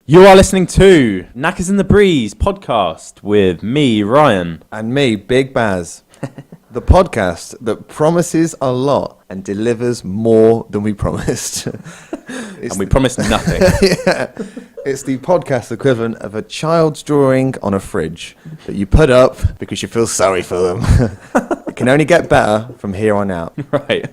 You are listening to Knackers in the Breeze podcast with me, Ryan. And me, Big Baz. The podcast that promises a lot and delivers more than we promised. And we promised nothing. Yeah. It's the podcast equivalent of a child's drawing on a fridge that you put up because you feel sorry for them. It can only get better from here on out. Right.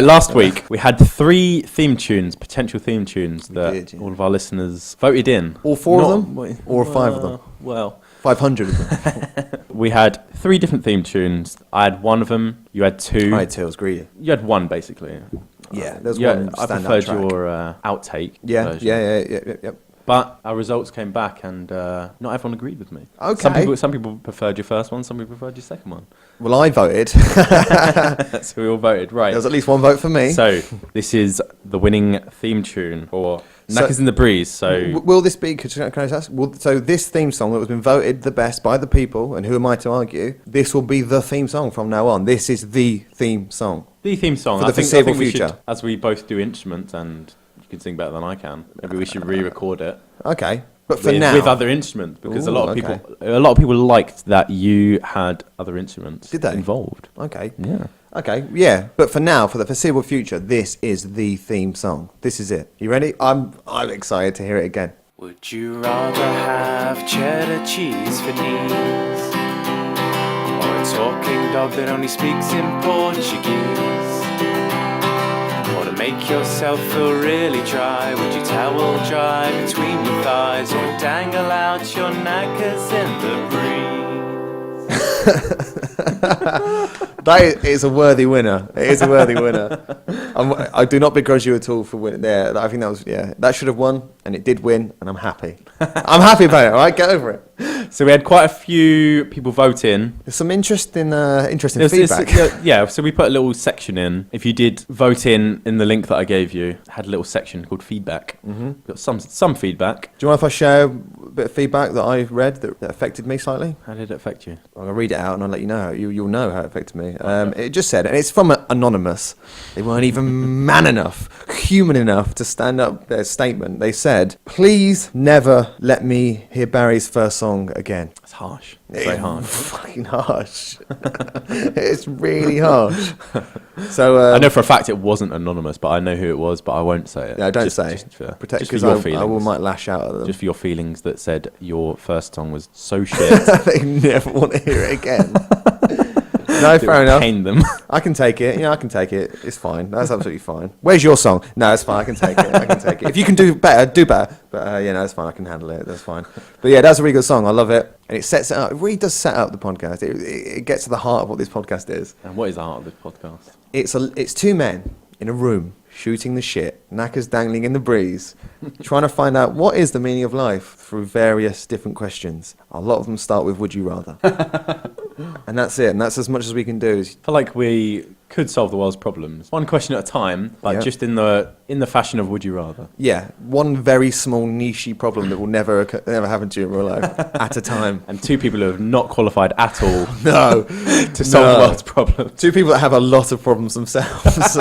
Last week we had 3 potential theme tunes that all of our listeners voted in. All 4 of them? Or 5 of them? Well, 500 of them. we had 3 different theme tunes. I had 1 of them. You had 2. I had 2. I was greedy. You had 1, basically. Yeah, there's one I standout preferred track. your outtake version. Yeah. But our results came back, and not everyone agreed with me. Okay. Some people preferred your first one. Some people preferred your second one. Well, I voted. So we all voted, right? There was at least 1 vote for me. So this is the winning theme tune for Knackers in the Breeze. So will this be? Can I just ask? So this theme song that has been voted the best by the people, and who am I to argue? This will be the theme song from now on. This is the theme song. The theme song. For the foreseeable future. Should, as we both do instruments, and you can sing better than I can. Maybe we should re-record it. Okay, but for now with other instruments, because a lot of people liked that you had other instruments. Did they? Involved? Okay. Yeah. Okay. Yeah. But for now, for the foreseeable future, this is the theme song. This is it. You ready? I'm excited to hear it again. Would you rather have cheddar cheese for knees, or a talking dog that only speaks in Portuguese? Or to make yourself feel really dry, would you towel dry between your thighs, or dangle out your knackers in the breeze? That is a worthy winner. It is a worthy winner. I do not begrudge you at all for winning there. I think that should have won, and it did win, and I'm happy. I'm happy about it. All right, get over it. So we had quite a few people vote in. There's some interesting feedback. So we put a little section in. If you did vote in the link that I gave you, it had a little section called feedback. Mm-hmm. Got some feedback. Do you mind if I share a bit of feedback that I read that affected me slightly? How did it affect you? I'll read it out and I'll let you know. You'll know how it affected me. It just said, and it's from Anonymous. They weren't even man enough, human enough to stand up their statement. They said, "Please never let me hear Barry's first song again." It's harsh. It's very harsh. Fucking harsh. It's really harsh. So I know for a fact it wasn't anonymous, but I know who it was, but I won't say it. No, don't say. Just for because your feelings. I might lash out at them. Just for your feelings that said your first song was so shit. They never want to hear it again. No, fair enough. Pain them. I can take it. I can take it. It's fine. That's absolutely fine. Where's your song? No, it's fine. I can take it. If you can do better, do better. But it's fine. I can handle it. That's fine. But yeah, that's a really good song. I love it. And it sets it up. It really does set up the podcast. It gets to the heart of what this podcast is. And what is the heart of this podcast? It's 2 men in a room shooting the shit, knackers dangling in the breeze, trying to find out what is the meaning of life through various different questions. A lot of them start with "Would you rather?" And that's it. And that's as much as we can do. I feel like we could solve the world's problems one question at a time, but just in the fashion of "Would you rather?" Yeah, one very small niche problem that will never happen to you in real life at a time. And 2 people who have not qualified at all to solve the world's problems. 2 people that have a lot of problems themselves.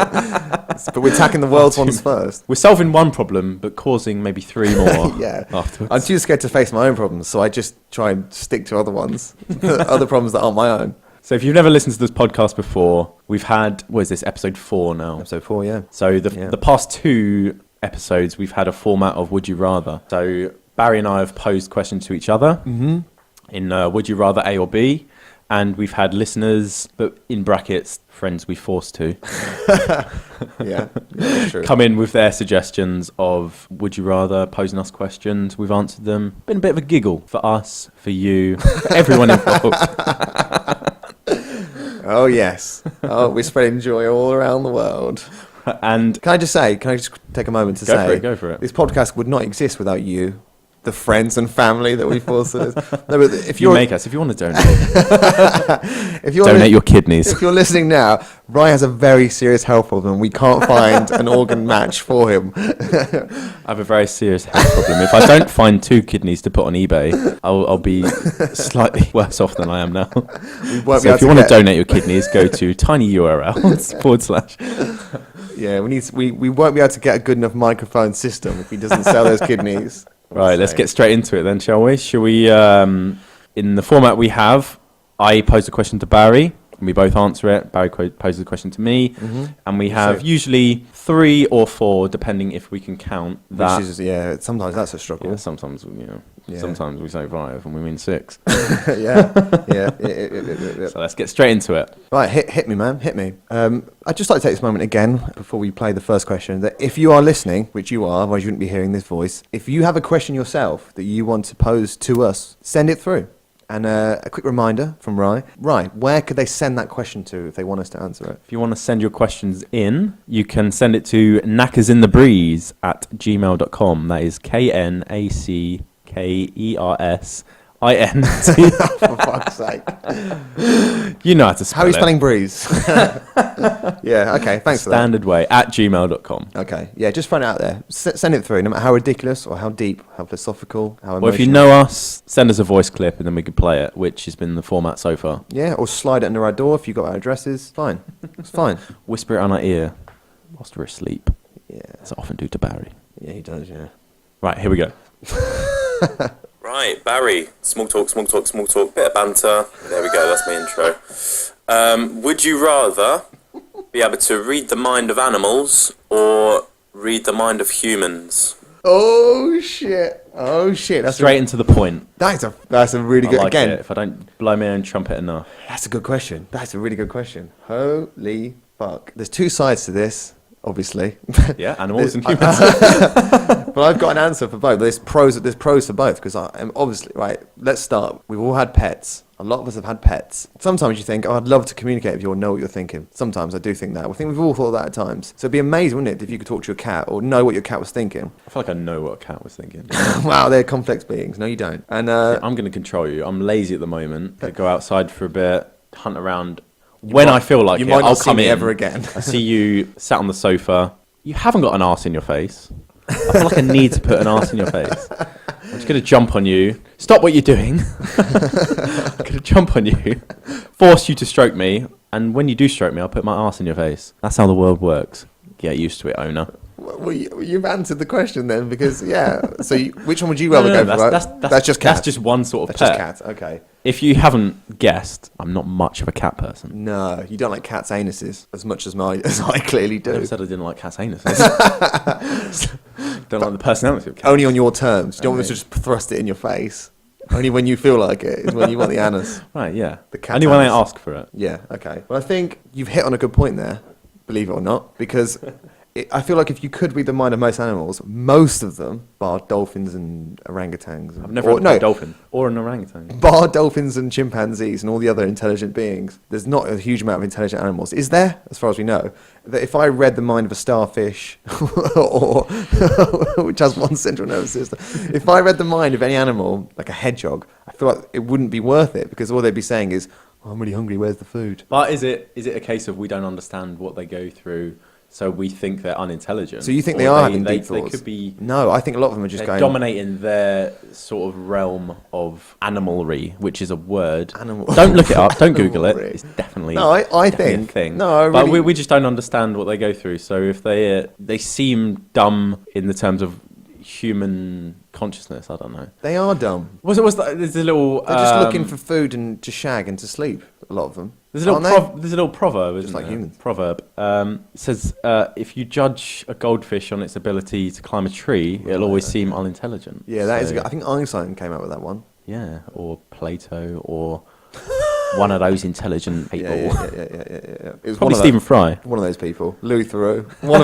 But we're tackling the world's ones first. We're solving one problem, but causing maybe 3 more afterwards. I'm too scared to face my own problems, so I just try and stick to other ones, other problems that aren't my own. So if you've never listened to this podcast before, we've had, what is this, episode 4 now? Episode 4, yeah. So the past 2 episodes, we've had a format of Would You Rather. So Barry and I have posed questions to each other in Would You Rather A or B? And we've had listeners, but in brackets, friends we forced to, true. come in with their suggestions of Would You Rather, posing us questions. We've answered them. Been a bit of a giggle for us, for you, for everyone involved. Oh, yes. Oh, we're spreading joy all around the world. And can I just take a moment to say, go for it. This podcast would not exist without you, the friends and family that we force it. No, but if you make us, if you want to donate, donate your kidneys. If you're listening now, Ryan has a very serious health problem. We can't find an organ match for him. I have a very serious health problem. If I don't find 2 kidneys to put on eBay, I'll be slightly worse off than I am now. So if you want to donate your kidneys, go to tinyurl /. Yeah, we won't be able to get a good enough microphone system if he doesn't sell those kidneys. Right, let's get straight into it then, shall we? Shall we, in the format we have, I pose a question to Barry, and we both answer it. Barry poses a question to me, and we have usually 3 or 4, depending if we can count that. Which is, sometimes that's a struggle. Yeah, sometimes, sometimes we say 5 and we mean 6. yeah. So let's get straight into it. Right, hit me, man, hit me. I'd just like to take this moment again, before we play the first question, that if you are listening, which you are, otherwise you wouldn't be hearing this voice, if you have a question yourself that you want to pose to us, send it through. And a quick reminder from Rye, where could they send that question to if they want us to answer it? If you want to send your questions in, you can send it to knackersinthebreeze@gmail.com. That is KNACKERSINT. For fuck's sake. You know how to spell it. How are you spelling breeze? Yeah, okay, thanks for that. Standard way, @gmail.com. Okay, yeah, just find it out there. Send it through, no matter how ridiculous or how deep, how philosophical, how emotional. Well, if you know us, send us a voice clip and then we can play it, which has been the format so far. Yeah, or slide it under our door if you've got our addresses. Fine. It's fine. Whisper it on our ear whilst we're asleep. Yeah. As I often do to Barry. Yeah, he does, yeah. Right, here we go. Right, Barry. Small talk, bit of banter. There we go, that's my intro. Would you rather be able to read the mind of animals or read the mind of humans? Oh, shit. That's Straight into the point. That's a really good, I like again, it, if I don't blow my own trumpet enough. that's a good question. That's a really good question. Holy fuck. There's 2 sides to this, obviously. Yeah, animals and humans. But I've got an answer for both. There's pros for both, because I am obviously, right, let's start. We've all had pets. A lot of us have had pets. Sometimes you think, I'd love to communicate with you or know what you're thinking. Sometimes I do think that. I think we've all thought that at times. So it'd be amazing, wouldn't it, if you could talk to your cat or know what your cat was thinking. I feel like I know what a cat was thinking. Wow, they're complex beings. No, you don't. And I'm going to control you. I'm lazy at the moment. I go outside for a bit, hunt around. When I feel like you it, might not I'll see come me in. ever again. I see you sat on the sofa. You haven't got an arse in your face. I feel like I need to put an arse in your face. I'm just going to jump on you. Stop what you're doing. I'm going to jump on you, force you to stroke me, and when you do stroke me, I'll put my arse in your face. That's how the world works. Get used to it, owner. Well, you've answered the question then, because, yeah. So which one would you rather go for? That's just cat. That's just one sort of That's pet. just cat, okay. If you haven't guessed, I'm not much of a cat person. No, you don't like cats' anuses as much as I clearly do. I never said I didn't like cats' anuses. Don't like the personality of cats. Only on your terms. You don't want to just thrust it in your face. Only when you feel like it is when you want the anus. Right, yeah. The cat Only when I anus. ask for it. Yeah, okay. Well, I think you've hit on a good point there, believe it or not, because I feel like if you could read the mind of most animals, most of them, bar dolphins and orangutans. I've never had a dolphin or an orangutan. Bar dolphins and chimpanzees and all the other intelligent beings, there's not a huge amount of intelligent animals. Is there, as far as we know, that if I read the mind of a starfish, or which has one central nervous system, if I read the mind of any animal, like a hedgehog, I feel like it wouldn't be worth it, because all they'd be saying is, oh, I'm really hungry, where's the food? But is it a case of we don't understand what they go through, so we think they're unintelligent? So you think Or they are having deep thoughts? They could be... No, I think a lot of them are just going... dominating their sort of realm of animalry, which is a word. Animal. Don't look it up. Don't Google it. Animalry. It's definitely No, I definitely think... a thing. No, I really... But we just don't understand what they go through. So if they seem dumb in the terms of human consciousness, I don't know. They are dumb. There's a little... They're just looking for food and to shag and to sleep, a lot of them. There's a little proverb, isn't like there? humans. Proverb. It says, if you judge a goldfish on its ability to climb a tree, it'll always seem unintelligent. Yeah, that is. So, I think Einstein came out with that one. Yeah, or Plato, or one of those intelligent people. Yeah. It was Probably Stephen Fry. One of those people. Louis Theroux. One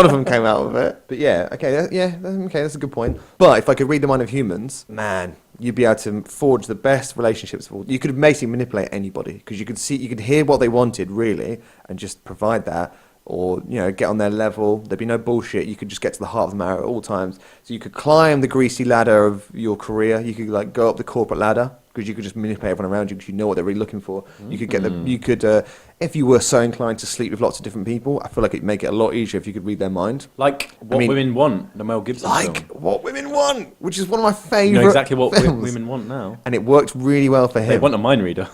of them came out with it. But yeah, okay, that's a good point. But if I could read the mind of humans, man, you'd be able to forge the best relationships. You could basically manipulate anybody, because you could hear what they wanted really, and just provide that, or get on their level. There'd be no bullshit. You could just get to the heart of the matter at all times. So you could climb the greasy ladder of your career. You could go up the corporate ladder, because you could just manipulate everyone around you, because you know what they're really looking for. You could get if you were so inclined to sleep with lots of different people, I feel like it'd make it a lot easier if you could read their mind. Like What Women Want, the Mel Gibson film. What Women Want, which is one of my favourite You know exactly what films. women want now. And it worked really well for him. They want a mind reader.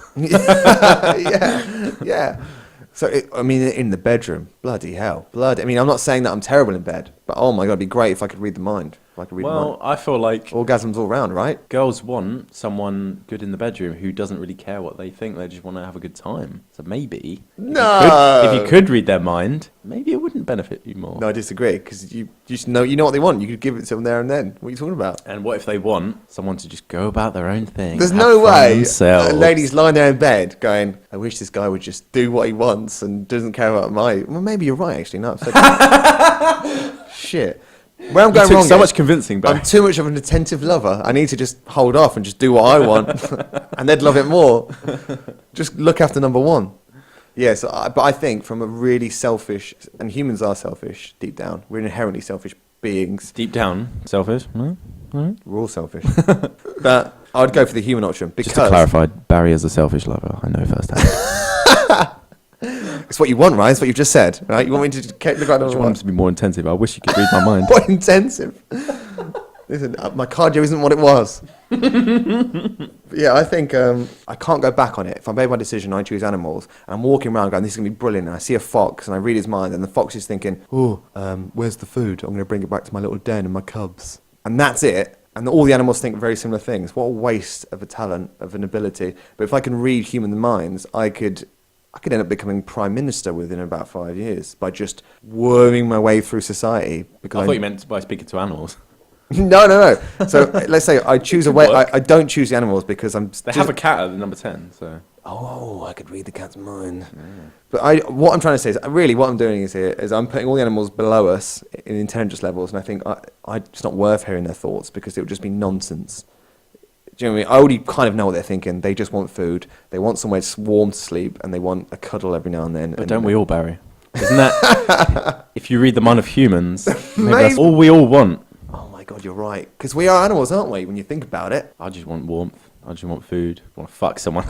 yeah. So, in the bedroom, bloody hell. I'm not saying that I'm terrible in bed, but oh my God, it'd be great if I could read the mind. If I could read your mind. I feel like Orgasms all round, right? girls want someone good in the bedroom who doesn't really care what they think. They just want to have a good time. So maybe if you could read their mind, maybe it wouldn't benefit you more. No, I disagree, because you just know what they want. You could give it to them there and then. What are you talking about? And what if they want someone to just go about their own thing? There's have no fun way themselves? a lady's lying there in bed going, I wish this guy would just do what he wants and doesn't care about my... Well, maybe you're right, actually. No, I've said shit. Where I'm You going took wrong so is much convincing, I'm but too much of an attentive lover. I need to just hold off and just do what I want, and they'd love it more. Just look after number one. Yes, but I think from a really selfish, and humans are selfish deep down. We're inherently selfish beings. deep down, selfish. No? We're all selfish. But I'd go for the human option because Just to clarify, Barry is a selfish lover. I know firsthand. it's what you want, right? It's what you've just said, right? You want me to look at I just want him to be more intensive. I wish you could read my mind. What intensive? Listen, my cardio isn't what it was. But yeah, I think I can't go back on it. If I made my decision, I choose animals, and I'm walking around going, this is going to be brilliant, and I see a fox, and I read his mind, and the fox is thinking, where's the food? I'm going to bring it back to my little den and my cubs. And that's it. And all the animals think very similar things. What a waste of a talent, of an ability. But if I can read human minds, I could end up becoming prime minister within about 5 years by just worming my way through society. Because I thought you meant by speaking to animals. No. So let's say I choose a way. I don't choose the animals because They have a cat at the number 10, so... Oh, I could read the cat's mind. Yeah. But what I'm trying to say is, really, what I'm doing is I'm putting all the animals below us in intelligence levels, and I think it's not worth hearing their thoughts because it would just be nonsense. Do you know what I mean? I already kind of know what they're thinking. They just want food. They want somewhere warm to sleep, and they want a cuddle every now and then. But don't we all, Barry? Isn't that... if you read the mind of humans, maybe that's all we all want. Oh my God, you're right. Because we are animals, aren't we, when you think about it? I just want warmth. I just want food. I want to fuck someone.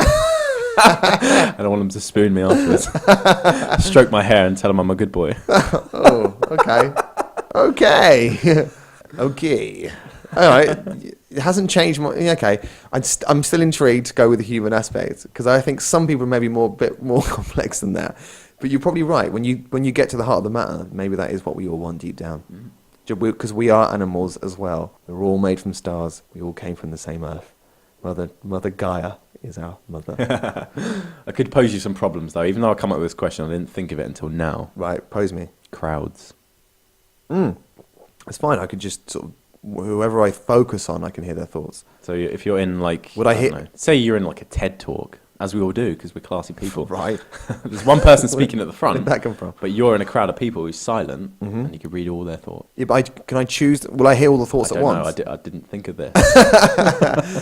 I don't want them to spoon me afterwards. Stroke my hair and tell them I'm a good boy. Oh, okay. Okay. All right. It hasn't changed. Okay. I'm still intrigued to go with the human aspect because I think some people are maybe a bit more complex than that. But you're probably right. When you get to the heart of the matter, maybe that is what we all want deep down. Because we are animals as well. We're all made from stars. We all came from the same earth. Mother Gaia is our mother. I could pose you some problems, though. Even though I come up with this question, I didn't think of it until now. Right, pose me. Crowds. It's fine. I could just sort of, whoever I focus on, I can hear their thoughts. So if you're in, like... Would I hit... don't know, say you're in, like, a TED Talk, as we all do, because we're classy people. Right. There's one person speaking at the front. Where did that come from? But you're in a crowd of people who's silent, and you can read all their thoughts. Yeah, but can I choose... Will I hear all the thoughts at once? I didn't think of this.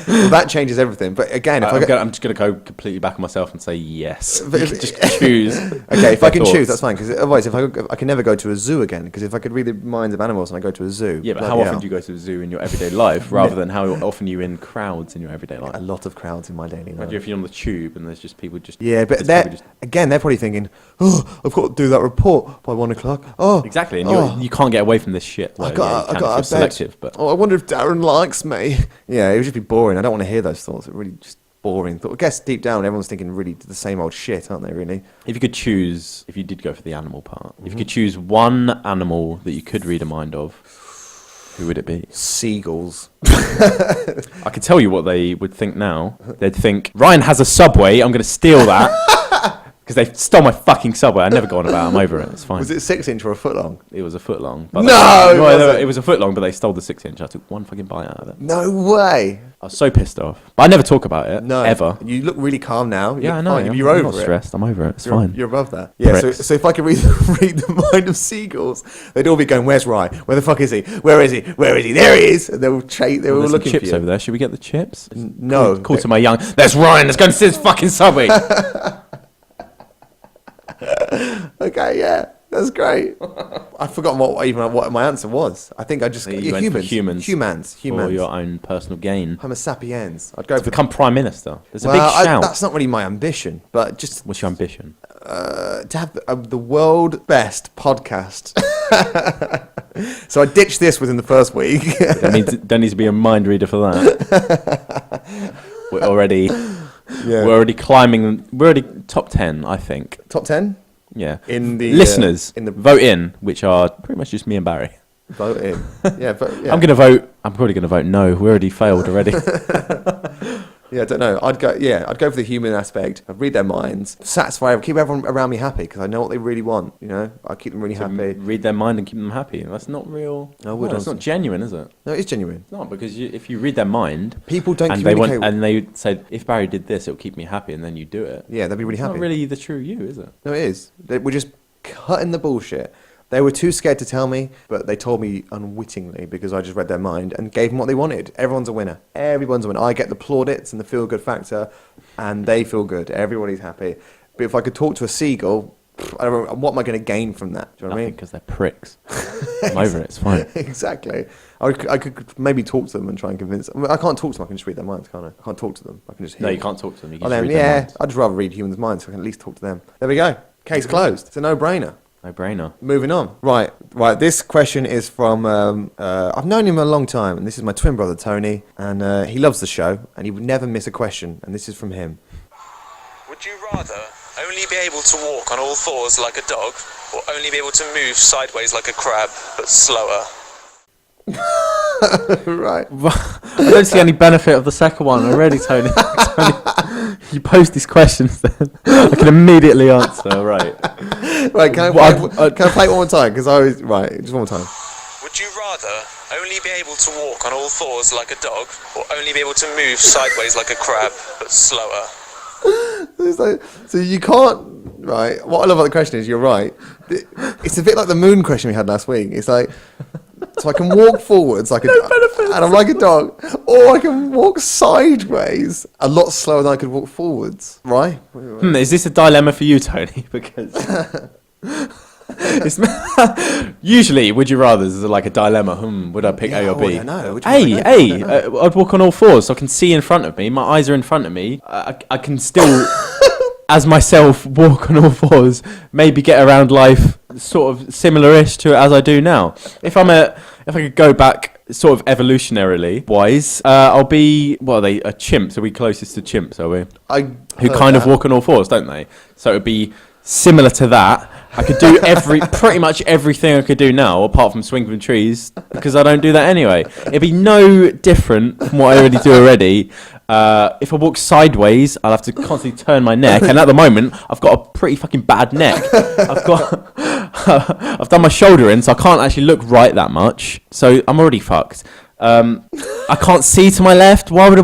Well, that changes everything. But again, if I'm just going to go completely back on myself and say yes. You can just choose. Okay, if I can thoughts. choose, that's fine. Because otherwise, I can never go to a zoo again. Because if I could read the minds of animals and I go to a zoo... Yeah, but how often do you go to a zoo in your everyday life rather than how often you in crowds in your everyday life? A lot of crowds in my daily life. Imagine if you're on the tube and there's just people just... Yeah, but they're probably thinking, I've got to do that report by 1 o'clock. Oh, exactly, and you can't get away from this shit. I got selective, but I wonder if Darren likes me. Yeah, it would just be boring. I don't want to hear those thoughts. It's really just boring thought. I guess deep down, everyone's thinking really the same old shit, aren't they? Really. If you could choose, if you did go for the animal part, if you could choose one animal that you could read a mind of, who would it be? Seagulls. I could tell you what they would think now. They'd think, Ryan has a Subway, I'm going to steal that. Because they stole my fucking Subway. I never go on about it. I'm over it. It's fine. Was it 6 inch or a foot long? It was a foot long. But No! it was a foot long, but they stole the 6 inch. I took one fucking bite out of it. No way. I was so pissed off. But I never talk about it. No. Ever. You look really calm now. Yeah, I know. You're over I'm not stressed. I'm over it. It's fine. You're above that. Yeah, so if I could read the mind of seagulls, they'd all be going, where's Ryan? Where the fuck is he? Where is he? Where is he? There he is. And they were all there's looking some chips for you. over there. Should we get the chips? No. Call to my young. There's Ryan. Let's go and see his fucking Subway. Okay, yeah. That's great. I've forgotten what my answer was. I think I just... You went for humans. Humans. For your own personal gain. Homo sapiens. I'd go To become Prime Minister. There's a big shout. That's not really my ambition, but just... What's your ambition? To have the world best podcast. So I ditched this within the first week. There needs to be a mind reader for that. We're already climbing. We're already top 10, I think. Top 10? Yeah. In the listeners, vote in, which are pretty much just me and Barry. Vote in. Yeah, but yeah. I'm going to vote. I'm probably going to vote no. We already failed already. Yeah, I don't know. I'd go for the human aspect. I'd read their minds, satisfy, keep everyone around me happy because I know what they really want. You know, I keep them really happy. Read their mind and keep them happy. That's not real. No, it's not genuine, is it? No, it's genuine. It's not, because if you read their mind, people don't and communicate. they say, if Barry did this, it'll keep me happy, and then you do it. Yeah, they'll be really it's happy. Not really the true you, is it? No, it is. We're just cutting the bullshit. They were too scared to tell me, but they told me unwittingly because I just read their mind and gave them what they wanted. Everyone's a winner. Everyone's a winner. I get the plaudits and the feel-good factor, and they feel good. Everybody's happy. But if I could talk to a seagull, I don't know, what am I going to gain from that? Do you know what I mean? Because they're pricks. I'm over it. It's fine. Exactly. I could maybe talk to them and try and convince them. I can't talk to them. I can just read their minds, can't I? I can't talk to them. I can just hear No, you them. can't talk to them. You can Oh, just then, read their minds. I'd just rather read humans' minds so I can at least talk to them. There we go. Case closed. It's a no-brainer. No brainer. Moving on. Right. This question is from, I've known him a long time, and this is my twin brother, Tony, and he loves the show, and he would never miss a question, and this is from him. Would you rather only be able to walk on all fours like a dog, or only be able to move sideways like a crab, but slower? Right. I don't see any benefit of the second one already, Tony. You post these questions, then I can immediately answer. Right. Right, can I play it one more time? Because right, just one more time. Would you rather only be able to walk on all fours like a dog, or only be able to move sideways like a crab, but slower? So you can't, right, what I love about the question is, you're right, it's a bit like the moon question we had last week. It's like, so I can walk forwards like and I'm like a dog, or I can walk sideways a lot slower than I could walk forwards, right? Is this a dilemma for you, Tony? Because usually, would you rather is like a dilemma. Would I pick A or B? I don't know. I'd walk on all fours so I can see in front of me. My eyes are in front of me. I can still, as myself, walk on all fours. Maybe get around life sort of similar-ish to as I do now. If I could go back sort of evolutionarily wise, I'll be, what are they, a chimp? So we're closest to chimps, are we? Who kind of walk on all fours, don't they? So it'd be similar to that. I could do pretty much everything I could do now, apart from swing from trees, because I don't do that anyway. It'd be no different from what I already do already. If I walk sideways, I'll have to constantly turn my neck, and at the moment, I've got a pretty fucking bad neck. I've done my shoulder in, so I can't actually look right that much. So I'm already fucked. I can't see to my left. Why would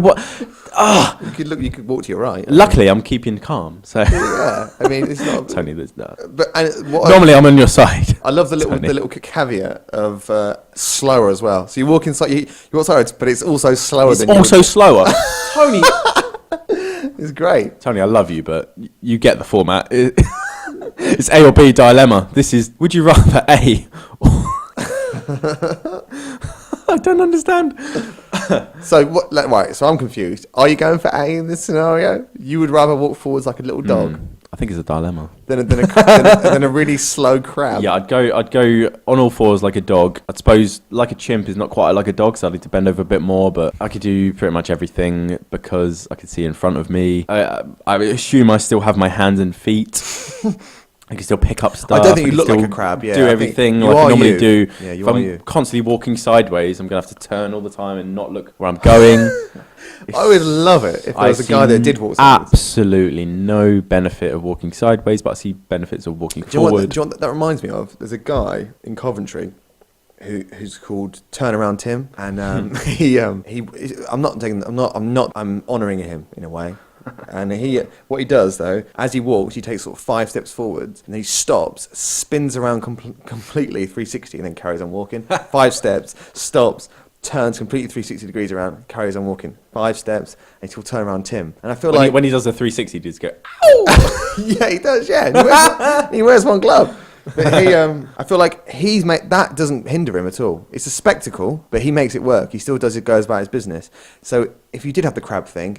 I? You could walk to your right. Luckily, I'm keeping calm. So yeah, I mean, it's not. Tony, there's no. But Normally, I'm on your side. I love the little caveat of slower as well. So you walk inside, you walk sideways, but it's also slower. It's also slower. Tony, it's great. Tony, I love you, but you get the format. It's A or B dilemma. This is, would you rather A? I don't understand. So right, so I'm confused. Are you going for A in this scenario? You would rather walk forwards like a little dog I think it's a dilemma. than a really slow crab. Yeah, I'd go on all fours like a dog. I suppose like a chimp is not quite like a dog, so I'd need to bend over a bit more. But I could do pretty much everything because I could see in front of me. I assume I still have my hands and feet. I can still pick up stuff. I don't think you look like a crab. Yeah, do everything you like I are normally you. do. Yeah, you if are I'm you. constantly walking sideways, I'm gonna have to turn all the time and not look where I'm going. I would love it if there was a guy that did walk sideways. Absolutely no benefit of walking sideways, but I see benefits of walking forward. Do you know what that reminds me of? There's a guy in Coventry who's called Turnaround Tim, and I'm honouring him in a way. And what he does though, as he walks, he takes sort of 5 steps forwards, and then he stops, spins around completely 360, and then carries on walking. 5 steps, stops, turns completely 360 degrees around, carries on walking. 5 steps, and he'll turn around Tim. And I feel when he does the 360, he just go, ow! Yeah, he does. Yeah, he wears one glove. But I feel like that doesn't hinder him at all. It's a spectacle, but he makes it work. He still goes about his business. So if you did have the crab thing,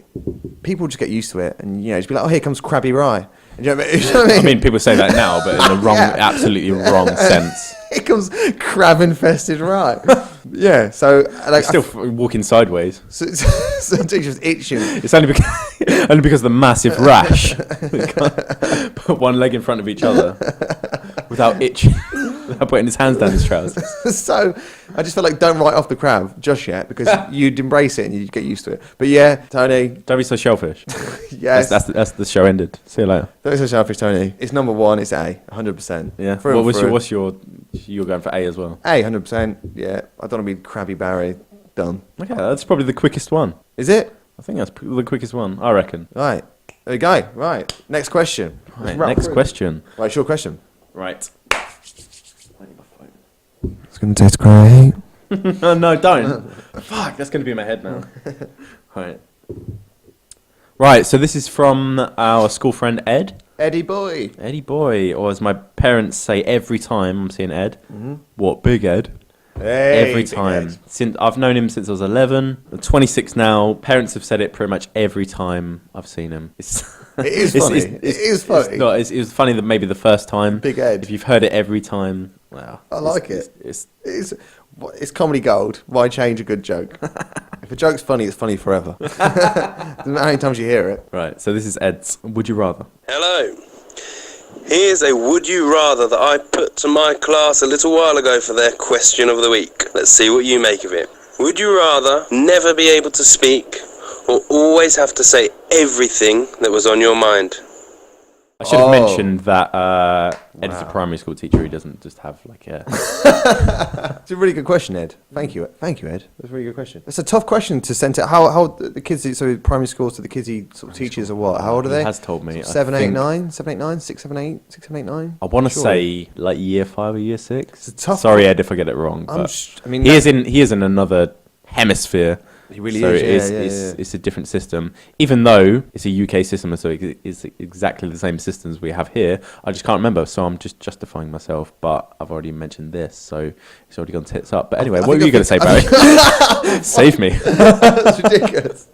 people just get used to it, and just be like, oh, here comes Crabby Rye. And you know what I mean? I mean, people say that now, but in the wrong, absolutely wrong sense. Here comes crab-infested Rye. Yeah, so like Still walking sideways. so it's just itching. It's only because of the massive rash. We can't put one leg in front of each other without itching. without putting his hands down his trousers. So I just feel like don't write off the crab just yet because you'd embrace it and you'd get used to it. But yeah, Tony. Don't be so shellfish. Yes. That's the show ended. See you later. Don't be so selfish, Tony. It's number one. It's A, 100%. Yeah. Through and through. What's your? You're going for A as well. A, 100%. Yeah. I don't want to be Krabby Barry. Done. Okay, that's probably the quickest one. Is it? I think that's the quickest one. I reckon. Right. There we go. Right. Next question. Right, next question. Right, it's your question. Right. It's going to taste great. No, don't. Fuck, that's going to be in my head now. Right. Right, so this is from our school friend Ed. Eddie boy. Eddie boy, or as my parents say every time I'm seeing Ed. What, Big Ed? Hey, Every big time. Ed. Since I've known him since I was 11. I'm 26 now. Parents have said it pretty much every time I've seen him. It is funny. It is funny. It was funny that maybe the first time. Big Ed. If you've heard it every time, wow. I like it. It's It's comedy gold. Why change a good joke? If a joke's funny, it's funny forever. Doesn't matter how many times you hear it. right. So this is Ed's. Would you rather? Hello. Here's a would you rather that I put to my class a little while ago for their question of the week. Let's see what you make of it. Would you rather never be able to speak or always have to say everything that was on your mind? I should have mentioned that Ed is a primary school teacher. He doesn't just have like a... It's a really good question, Ed. Thank you, Ed. That's a really good question. It's a tough question to send to how the kids. So primary schools to the kids he sort of teaches are what? How old are they? He has told me. Sort of 7, 8, 9, 7, 8, 9, 6, 7, 8, 6, 7, 8, 9. I want to say like year 5 or year 6. It's a tough Sorry, one. Ed, if I get it wrong. I'm But sh- I mean, he is in another hemisphere. He really so is. It's a different system. Even though it's a UK system, so it's exactly the same systems we have here. I just can't remember, so I'm just justifying myself. But I've already mentioned this, so it's already gone tits up. But anyway, what were you going to say, Barry? Save me. That's ridiculous.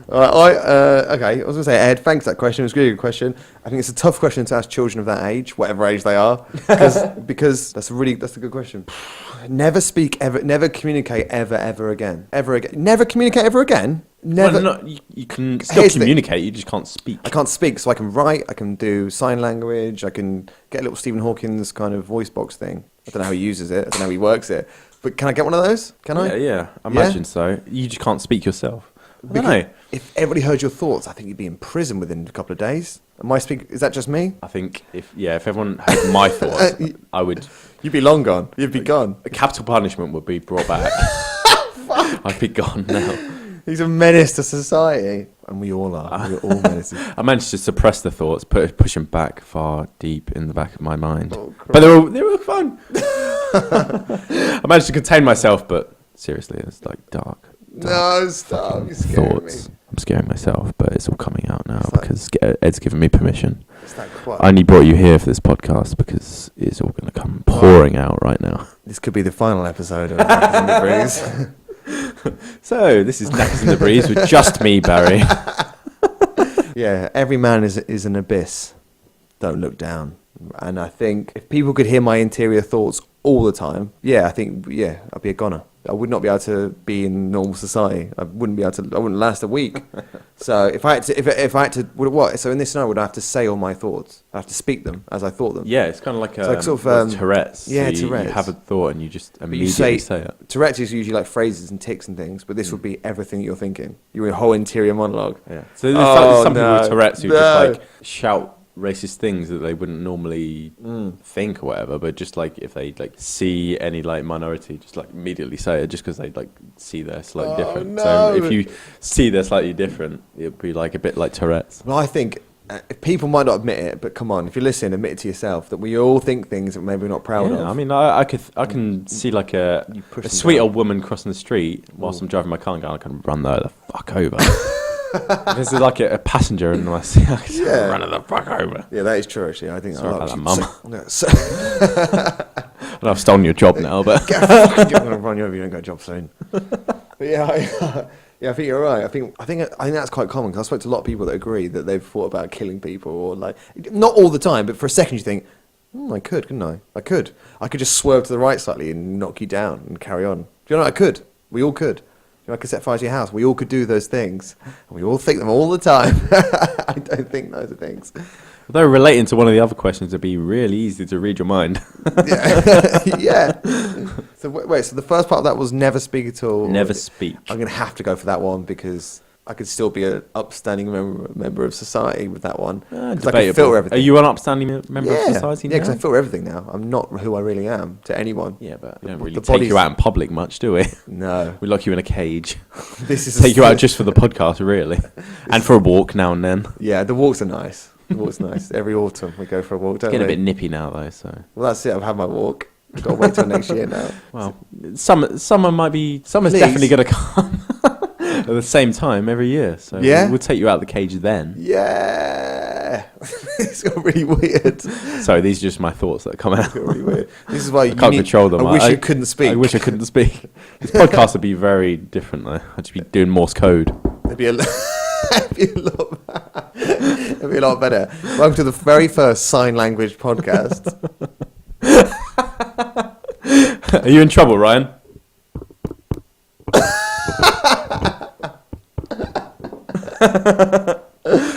Okay, I was going to say, Ed, thanks for that question. It was a really good question. I think it's a tough question to ask children of that age, whatever age they are, because that's a good question. Never speak ever, never communicate ever again. Never communicate ever again? Never. Well, no, you can still communicate, you just can't speak. I can't speak, so I can write, I can do sign language, I can get a little Stephen Hawking's kind of voice box thing. I don't know how he uses it, I don't know how he works it, but can I get one of those? Can I? Yeah, I imagine so. You just can't speak yourself. I don't know. If everybody heard your thoughts, I think you'd be in prison within a couple of days. Is that just me? I think if everyone heard my thoughts, I would. You'd be long gone. You'd be gone. A capital punishment would be brought back. I'd be gone now. He's a menace to society. And we all are. We're all menaces. I managed to suppress the thoughts, push them back far deep in the back of my mind. Oh, but they were fun. I managed to contain myself, but seriously, it's like dark No, stop. You're scaring thoughts. me. I'm scaring myself, but it's all coming out now because Ed's given me permission. It's that quiet. I only brought you here for this podcast because it's all going to come pouring out right now. This could be the final episode of Knackers in the Breeze. So, this is Knackers in the Breeze with just me, Barry. Yeah, every man is an abyss. Don't look down. And I think if people could hear my interior thoughts all the time, I'd be a goner. I would not be able to be in normal society. I wouldn't last a week. So if I had to, what? So in this scenario, would I have to say all my thoughts? I have to speak them as I thought them. Yeah, it's kind of like, Tourette's. Yeah, so Tourette's. You have a thought and you just But immediately say it. Tourette's is usually like phrases and tics and things, but this would be everything you're thinking. Your whole interior monologue. Yeah. So there's some people with Tourette's who just like shout racist things that they wouldn't normally think or whatever, but just like if they like see any like minority, just like immediately say it just because they like see they're slightly different. No. So if you see they're slightly different, it'd be like a bit like Tourette's. Well, I think people might not admit it, but come on, if you're listening, admit it to yourself that we all think things that maybe we're not proud of. I mean, I can see like a sweet old woman crossing the street whilst I'm driving my car and going, I can run the fuck over. This is like a passenger and I see I can run her the fuck over. Yeah, that is true actually. I think Sorry I like about that, Mum. So, And I've stolen your job now, but I'm gonna run you over. You don't got a job soon. But yeah, I think you're right. I think that's quite common because I spoke to a lot of people that agree that they've thought about killing people or like not all the time, but for a second you think, I could, couldn't I? I could just swerve to the right slightly and knock you down and carry on. Do you know what I could? We all could. I could set fire to your house. We all could do those things. And we all think them all the time. I don't think those are things. Although relating to one of the other questions, it'd be really easy to read your mind. Yeah. So wait, so the first part of that was never speak at all. Never speak. I'm going to have to go for that one because I could still be an upstanding member of society with that one. 'Cause I can filter everything. Are you an upstanding member of society now? Yeah, because I filter everything now. I'm not who I really am to anyone. Yeah, but we don't really The take body's- you out in public much, do we? No. We lock you in a cage. This is Take you out just for the podcast, really. And for a walk now and then. Yeah, the walks are nice. The walk's nice. Every autumn we go for a walk, don't Getting a we? bit nippy now, though, so... Well, that's it. I've had my walk. I've got to wait till next year now. Well, summer might be... Summer's Please. definitely going to come at the same time every year. So Yeah? we'll take you out of the cage then. Yeah. It's got really weird. Sorry, these are just my thoughts that come out. It's got really weird. This is why you Can't control them. I wish you couldn't speak. I wish I couldn't speak. This podcast would be very different, though. I'd just be doing Morse code. It'd be a, it'd be a lot better. Welcome to the very first sign language podcast. Are you in trouble, Ryan?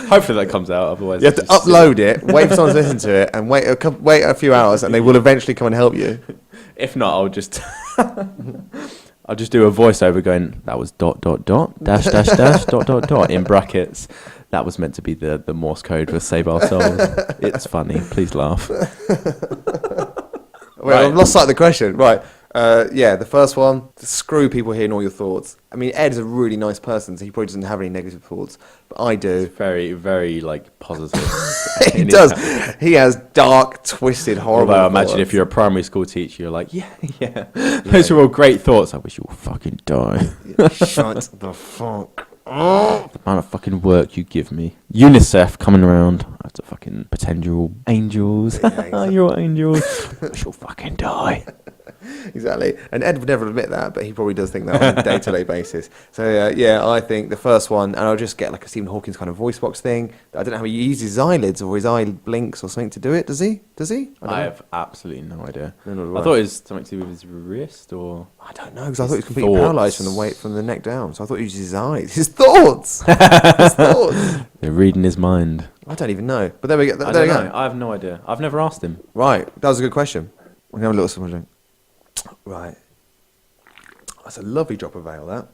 Hopefully that comes out. Otherwise, You have to upload it, wait for someone to listen to it, and wait a few hours, and they will eventually come and help you. If not, I'll just I'll just do a voiceover going. That was ... .. in brackets. That was meant to be the Morse code for Save Our Souls. It's funny. Please laugh. Wait, I've lost sight of the question. Right. Yeah, the first one, screw people hearing all your thoughts. I mean, Ed's a really nice person, so he probably doesn't have any negative thoughts, but I do. Very, very like positive. He does. He has dark, twisted, horrible Although imagine thoughts. if you're a primary school teacher, you're like, yeah. Those are all great thoughts. I wish you all fucking die. Shut the fuck. The amount of fucking work you give me. UNICEF coming around. I have to fucking pretend you're all angels. You're all angels. I wish you'll fucking die. Exactly. And Ed would never admit that, but he probably does think that on a day-to-day basis. So, yeah, I think the first one, and I'll just get like a Stephen Hawking's kind of voice box thing. I don't know how he uses his eyelids or his eye blinks or something to do it. Does he? Does he? I don't know. have absolutely no idea. No, nor do I thought it was something to do with his wrist or... I don't know, because I thought he was completely Thoughts. paralysed from the weight from the neck down. So I thought he used his eyes. His thoughts! His thoughts! They're reading his mind. I don't even know. But there we go. I There don't we know. go. I have no idea. I've never asked him. Right. That was a good question. We're going to have a little something. Right. That's a lovely drop of ale, that.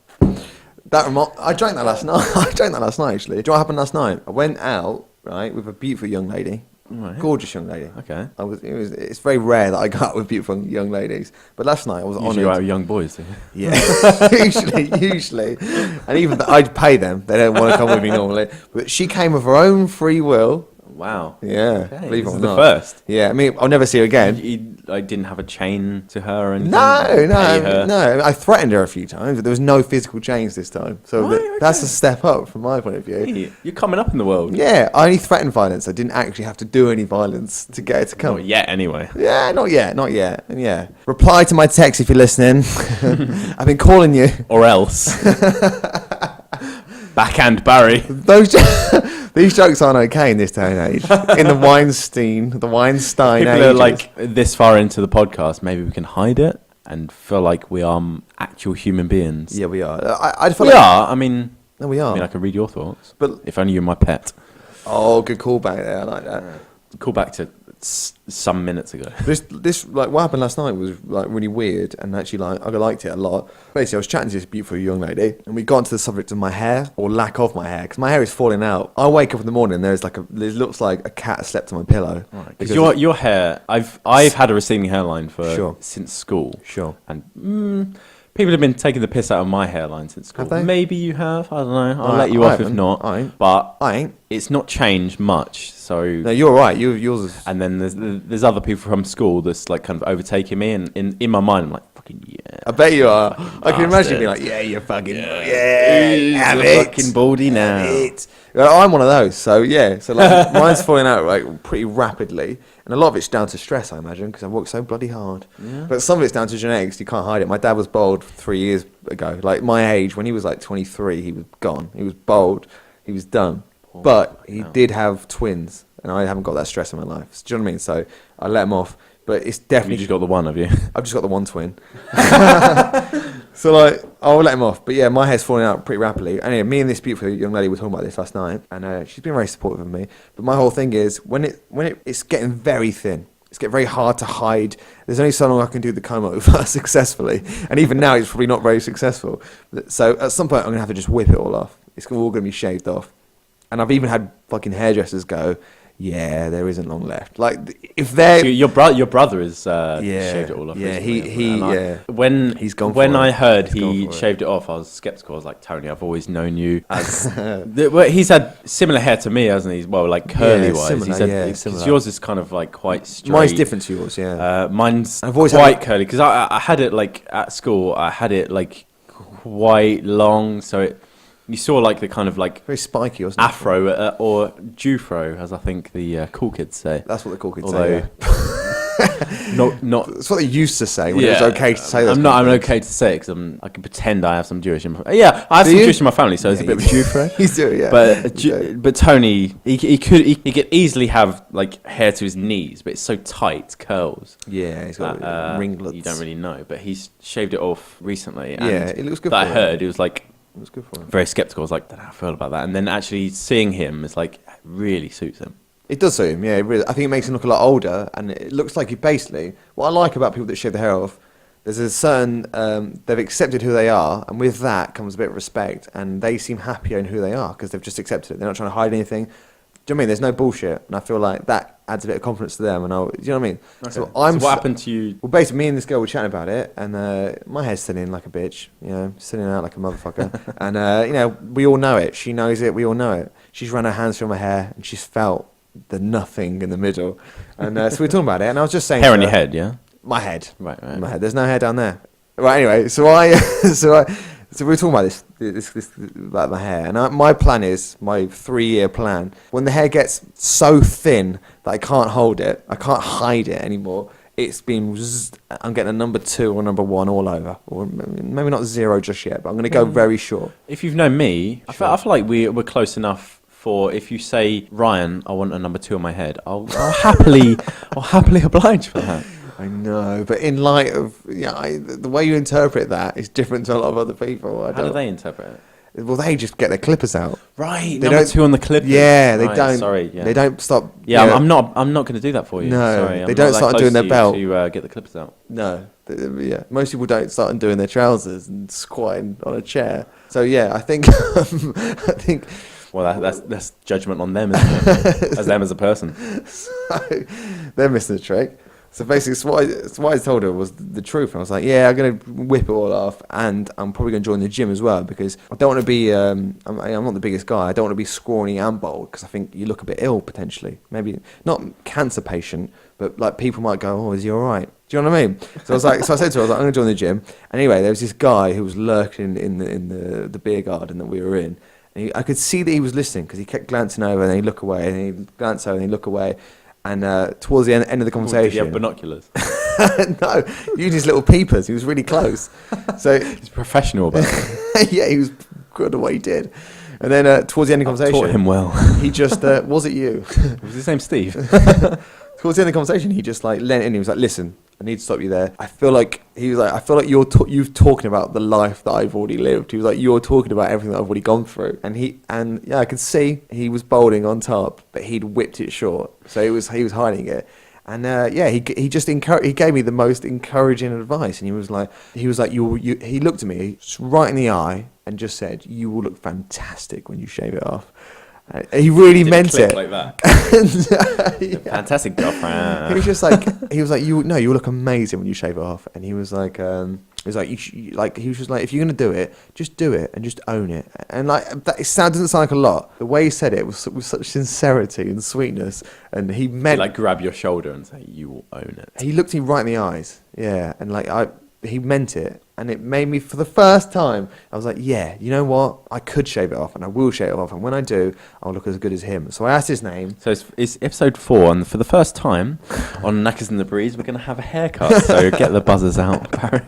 I drank that last night. I drank that last night, actually. Do you know what happened last night? I went out, right, with a beautiful young lady. Right. Gorgeous young lady. Okay. It's very rare that I go out with beautiful young ladies. But last night I was Usually you honoured. out with young boys, do you? Yeah, usually. And even I'd pay them. They don't want to come with me normally. But she came of her own free will. Wow. Yeah, Okay, believe it this or is not. the first. Yeah, I mean, I'll never see her again. You like didn't have a chain to her or anything? No. Pay her? No. I threatened her a few times, but there was no physical change this time. So Right, that's okay. a step up from my point of view. Hey, you're coming up in the world. Yeah, I only threatened violence. I didn't actually have to do any violence to get her to come. Not yet, anyway. Yeah, not yet. And yeah. Reply to my text if you're listening. I've been calling you. Or else. Backhand Barry. These jokes aren't okay in this day and age. In the Weinstein People ages. are like this far into the podcast. Maybe we can hide it and feel like we are actual human beings. Yeah, we are. I feel We like, are. I mean, No, we are. I mean, I can read your thoughts. But- If only you're my pet. Oh, good callback there. I like that. Call back to some minutes ago. This like what happened last night was like really weird, and actually like I liked it a lot. Basically, I was chatting to this beautiful young lady, and we got into the subject of my hair or lack of my hair, because my hair is falling out. I wake up in the morning, and there looks like a cat slept on my pillow. Because your hair, I've had a receding hairline for since school. Sure. And people have been taking the piss out of my hairline since school. Have they? Maybe you have. I don't know. I'll I- let you I off if haven't. not. I ain't. But I ain't. it's not changed much. So No, you're right. Yours is. and then there's other people from school that's like kind of overtaking me, and in my mind I'm like fucking yeah. I bet you are. I can imagine Bastard. you being like, yeah, you're fucking, Have it. fucking baldy now. Have it. I'm one of those, so yeah. So like, mine's falling out like pretty rapidly, and a lot of it's down to stress, I imagine, because I work so bloody hard. Yeah. But some of it's down to genetics. You can't hide it. My dad was bald 3 years ago. Like my age, when he was like 23, he was gone. He was bald. He was done. But he did have twins, and I haven't got that stress in my life. Do you know what I mean? So I let him off. But it's You definitely just got the one of you. I've just got the one twin. So like, I'll let him off. But yeah, my hair's falling out pretty rapidly. Anyway, me and this beautiful young lady were talking about this last night, and she's been very supportive of me. But my whole thing is it's getting very thin. It's getting very hard to hide. There's only so long I can do the comb over successfully, and even now it's probably not very successful. So at some point I'm gonna have to just whip it all off. It's all gonna be shaved off. And I've even had fucking hairdressers go, yeah, there isn't long left. Like, if they're... So your brother is shaved it all off recently. When he's gone when for I it. heard He's gone he for it. shaved it off, I was skeptical. I was like, Tony, I've always known you as... well, he's had similar hair to me, hasn't he? Well, like curly-wise. similar, Because similar. yours is kind of like quite straight. Mine's different to yours, yeah. Mine's I've always quite had curly. Because I had it like at school, I had it like quite long, so it... You saw like the kind of like Very spiky, wasn't it? afro or jufro, as I think the cool kids say. That's what the cool kids Although, say, yeah. not That's what they used to say when it was okay to say that. I'm okay to say it because I can pretend I have some Jewish in my family. Yeah, I have Do some you? Jewish in my family, so it's a bit of a Jufro. You do, yeah. But Tony, he could easily have like hair to his knees, but it's so tight, curls. Yeah, he's got ringlets. You don't really know, but he's shaved it off recently. And Yeah, it looks good that for I him. heard it was like It was good for him. very skeptical. I was like, I don't know how I feel about that. And then actually seeing him is like really suits him. It does suit him, yeah. It really, I think it makes him look a lot older, and it looks like he basically... What I like about people that shave their hair off, there's a certain... they've accepted who they are, and with that comes a bit of respect, and they seem happier in who they are, because they've just accepted it. They're not trying to hide anything. Do you know what I mean? There's no bullshit, and I feel like that adds a bit of confidence to them, and do you know what I mean? Okay. So what happened to you? Well, basically, me and this girl were chatting about it, and my hair's thinning like a bitch, you know, thinning out like a motherfucker. And, you know, we all know it. She knows it. We all know it. She's run her hands through my hair, and she's felt the nothing in the middle. And so we were talking about it, and I was just saying... Hair to on your her- head, yeah? My head. Right. My head. There's no hair down there. Right, anyway, so we were talking about this about my hair, and my plan is, my 3-year plan, when the hair gets so thin that I can't hold it, I can't hide it anymore, it's been, I'm getting a number 2 or number 1 all over, or maybe not 0 just yet, but I'm going to go very short. If you've known me, I feel like we're close enough for if you say, Ryan, I want a number 2 on my head, I'll happily oblige for that. I know, but in light of the way you interpret that is different to a lot of other people. How do they interpret it? Well, they just get their clippers out. Right, They number don't- 2 on the clip. Yeah, they Right, don't. Sorry, yeah. They don't stop. Yeah, you know, I'm not going to do that for you. No, Sorry, I'm they not don't that start close doing their to you belt. to get the clippers out. No, yeah. Most people don't start doing their trousers and squatting on a chair. So yeah, I think Well, that's judgment on them, isn't it? As them as a person. they're missing the trick. So basically, so what I told her was the truth. And I was like, yeah, I'm going to whip it all off, and I'm probably going to join the gym as well, because I don't want to be, I'm not the biggest guy, I don't want to be scrawny and bald, because I think you look a bit ill, potentially. Maybe, not cancer patient, but like people might go, oh, is he all right? Do you know what I mean? So I said to her, I was like, I'm going to join the gym. Anyway, there was this guy who was lurking in the beer garden that we were in. And I could see that he was listening, because he kept glancing over, and then he'd look away, and he'd glance over, and he'd look away. And towards the end of the Did conversation... you have binoculars? No, using his little peepers. He was really close. So, He's professional about it. yeah, he was good at what he did. And then towards the end of the I've conversation... taught him well. He just... was it you? Was his name Steve? Towards the end of the conversation, he just like leant in. He was like, "Listen, I need to stop you there. I feel like you're talking about the life that I've already lived." He was like, "You're talking about everything that I've already gone through." And yeah, I could see he was balding on top, but he'd whipped it short, so he was hiding it. And yeah, he just he gave me the most encouraging advice, and he was like, he looked at me right in the eye and just said, "You will look fantastic when you shave it off." He really meant it. Like that. Yeah. Fantastic girlfriend. He was just like, you look amazing when you shave it off. And he was like, he was just like, if you're gonna do it, just do it and just own it. And like that, doesn't sound like a lot. The way he said it was with such sincerity and sweetness, and he meant Like grab your shoulder and say, "You will own it." He looked me right in the eyes, yeah, and like he meant it, and it made me, for the first time, I was like, yeah, you know what? I could shave it off, and I will shave it off, and when I do, I'll look as good as him. So I asked his name. So it's episode 4, and for the first time on Knackers in the Breeze, we're going to have a haircut. So get the buzzers out, Barry.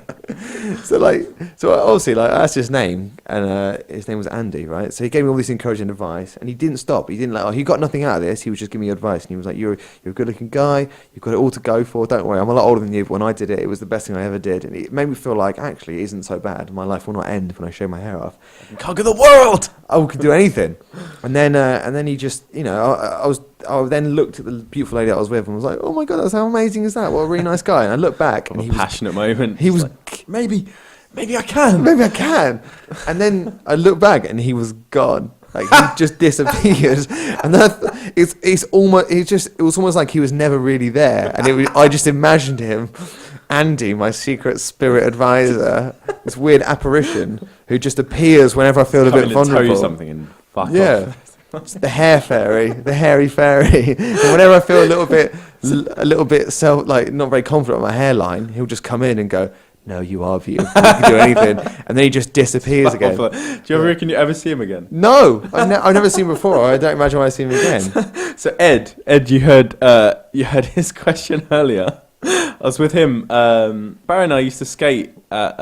So obviously, like, I asked his name, and his name was Andy, right? So he gave me all this encouraging advice, and he didn't stop. He didn't he got nothing out of this. He was just giving me advice, and he was like, "You're a good-looking guy. You've got it all to go for. Don't worry, I'm a lot older than you, but when I did it, it was the best thing I ever did." And it made me feel like, actually, actually isn't so bad. My life will not end when I shave my hair off. Conquer the world. I could do anything. And then he just, I then looked at the beautiful lady I was with and was like, oh my God, that's how amazing is that? What a really nice guy. And I looked back and A passionate moment. he was like, maybe I can. maybe I can. And then I looked back and he was gone. Like he just disappeared. And then it was almost like he was never really there. And I just imagined him, Andy, my secret spirit advisor, this weird apparition who just appears whenever I feel a bit vulnerable. Tell you something and fuck off. It's the hair fairy, the hairy fairy. And whenever I feel a little bit not very confident on my hairline, he'll just come in and go, no, you are beautiful. You can do anything. And then he just disappears again. Do you ever reckon you ever see him again? No, I've never seen him before. I don't imagine I see him again. So Ed, you heard his question earlier. I was with him. Barry and I used to skate at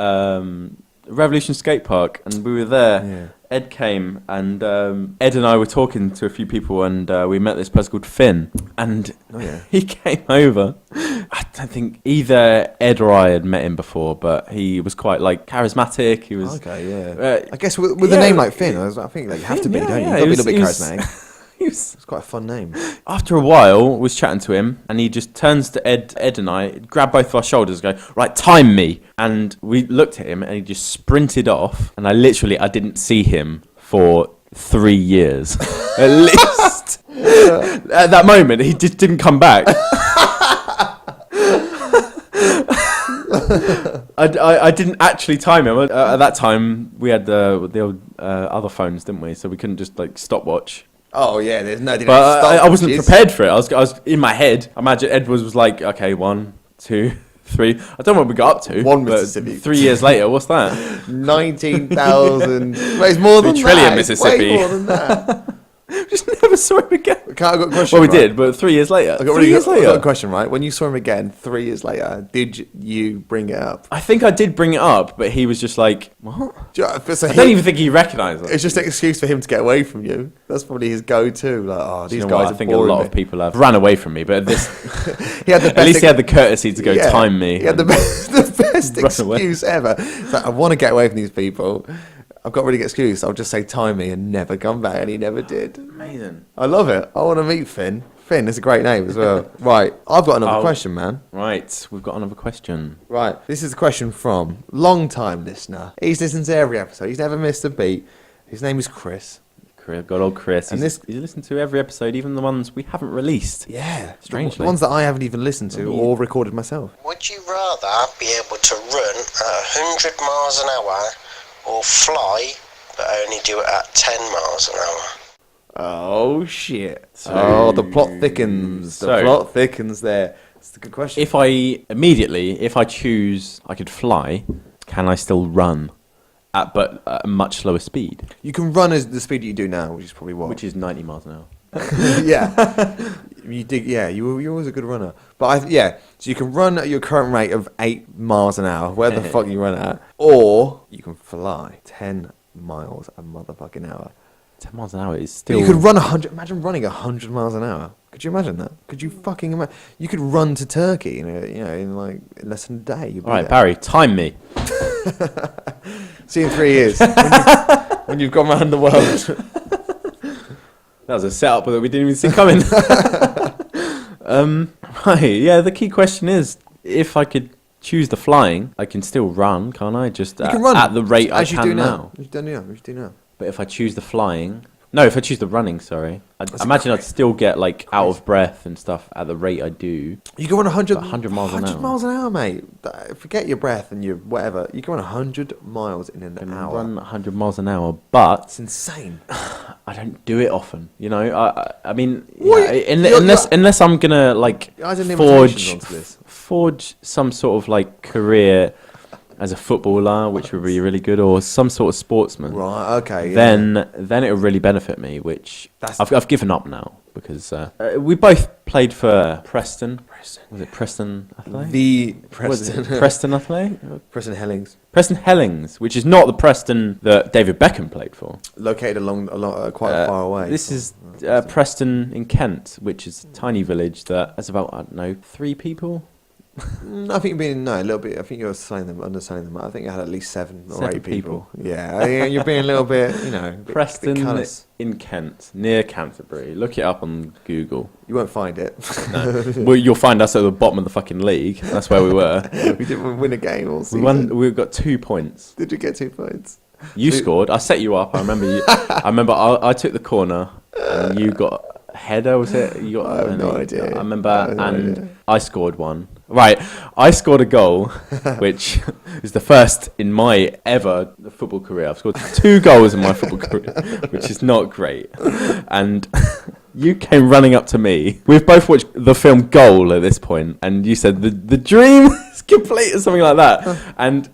Revolution Skate Park, and we were there. Yeah. Ed came, and Ed and I were talking to a few people, and we met this person called Finn, and he came over. I don't think either Ed or I had met him before, but he was quite like charismatic. He was I guess with a name like Finn, I think you have to be, don't you? You've got to be a little bit charismatic. It's quite a fun name. After a while, was chatting to him, and he just turns to Ed and I, grab both of our shoulders, and go, right, time me. And we looked at him, and he just sprinted off. And I didn't see him for 3 years, at least. At that moment, he just didn't come back. I didn't actually time him. At that time, we had the old other phones, didn't we? So we couldn't just like stopwatch. Oh yeah, there's no. But I wasn't prepared for it. I was in my head. I imagine Edward was like, okay, 1, 2, 3. I don't know what we got up to. 1 Mississippi. 3 years later, what's that? 19,000. It's more than 3 trillion that. Mississippi. Way more than that. Just never saw him again. I got a question. Well, we did, but 3 years later. I got a question, right? When you saw him again 3 years later, did you bring it up? I think I did bring it up, but he was just like, what? So I don't even think he recognised it. It's just an excuse for him to get away from you. That's probably his go-to. Like, these guys I think a lot of people have ran away from me, but this he had the best at least he had the courtesy to go time me. He had the best excuse ever. It's like, I want to get away from these people. I've got a really good excuse. I'll just say time me and never come back, and he never did. Amazing. I love it. I want to meet Finn. Finn is a great name as well. Right, I've got another question, man. Right, we've got another question. Right, this is a question from long-time listener. He's listened to every episode. He's never missed a beat. His name is Chris. Good old Chris. And he's listened to every episode, even the ones we haven't released. Yeah, strangely. The ones that I haven't even listened to or recorded myself. Would you rather be able to run at 100 miles an hour or fly but only do it at 10 miles an hour? Oh, shit. The plot thickens. The plot thickens there. That's a good question. If I choose I could fly, can I still run at a much slower speed? You can run at the speed that you do now, which is probably what? Which is 90 miles an hour. Yeah. You're always a good runner. But so you can run at your current rate of 8 miles an hour, where the fuck you run at, or you can fly 10 miles a motherfucking hour. 10 miles an hour is still... But you could run 100... Imagine running 100 miles an hour. Could you imagine that? Could you fucking imagine? You could run to Turkey, in like less than a day. All right, Barry, time me. See you in 3 years. when you've gone around the world. That was a setup that we didn't even see coming. Right, yeah, the key question is, if I could choose the flying, I can still run, can't I? Just you can run at the rate I can do now. As you do now. But if I choose the flying... No, if I choose the running, sorry. I imagine I'd still get like out of breath and stuff at the rate I do. You can run 100 miles an hour. 100 miles an hour, mate. Forget your breath and your whatever. You can run 100 miles in an hour. Run 100 miles an hour, but... It's insane. I don't do it often, I mean, unless I'm going to like forge some sort of like career as a footballer, which would be really good, or some sort of sportsman. Right. Okay. Then it would really benefit me, which I've given up now because we both played for Preston. Was it Preston Athletic? The Preston. Preston Athletic? Preston Hellings. Preston Hellings, which is not the Preston that David Beckham played for. Located quite far away. This is Preston in Kent, which is a tiny village that has about, 3 people. I think you're being a little bit. I think you're underselling them. I think you had at least 7 or 8 people. people. Yeah, I think you're being a little bit, Preston callous. in Kent, near Canterbury. Look it up on Google. You won't find it. Well, you'll find us at the bottom of the fucking league. That's where we were. We didn't win a game all We season. won. We got 2 points. Did you get 2 points? You scored. I set you up. I remember you. I remember I took the corner and you got a header. Was it? You got. I have no idea. I remember, I have no and idea. I scored one. Right, I scored a goal, which is the first in my ever football career. I've scored 2 goals in my football career, which is not great. And you came running up to me. We've both watched the film Goal at this point, and you said the dream is complete or something like that. And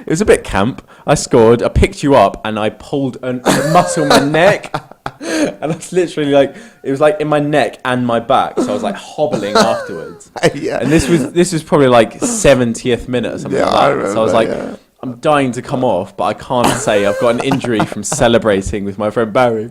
it was a bit camp. I scored. I picked you up, and I pulled a muscle in my neck. And I was literally like, it was like in my neck and my back, so I was like hobbling afterwards. Yeah. And this was probably like 70th minute or something Yeah, like I that. So I was like, remember, yeah. I'm dying to come off, but I can't say I've got an injury from celebrating with my friend Barry.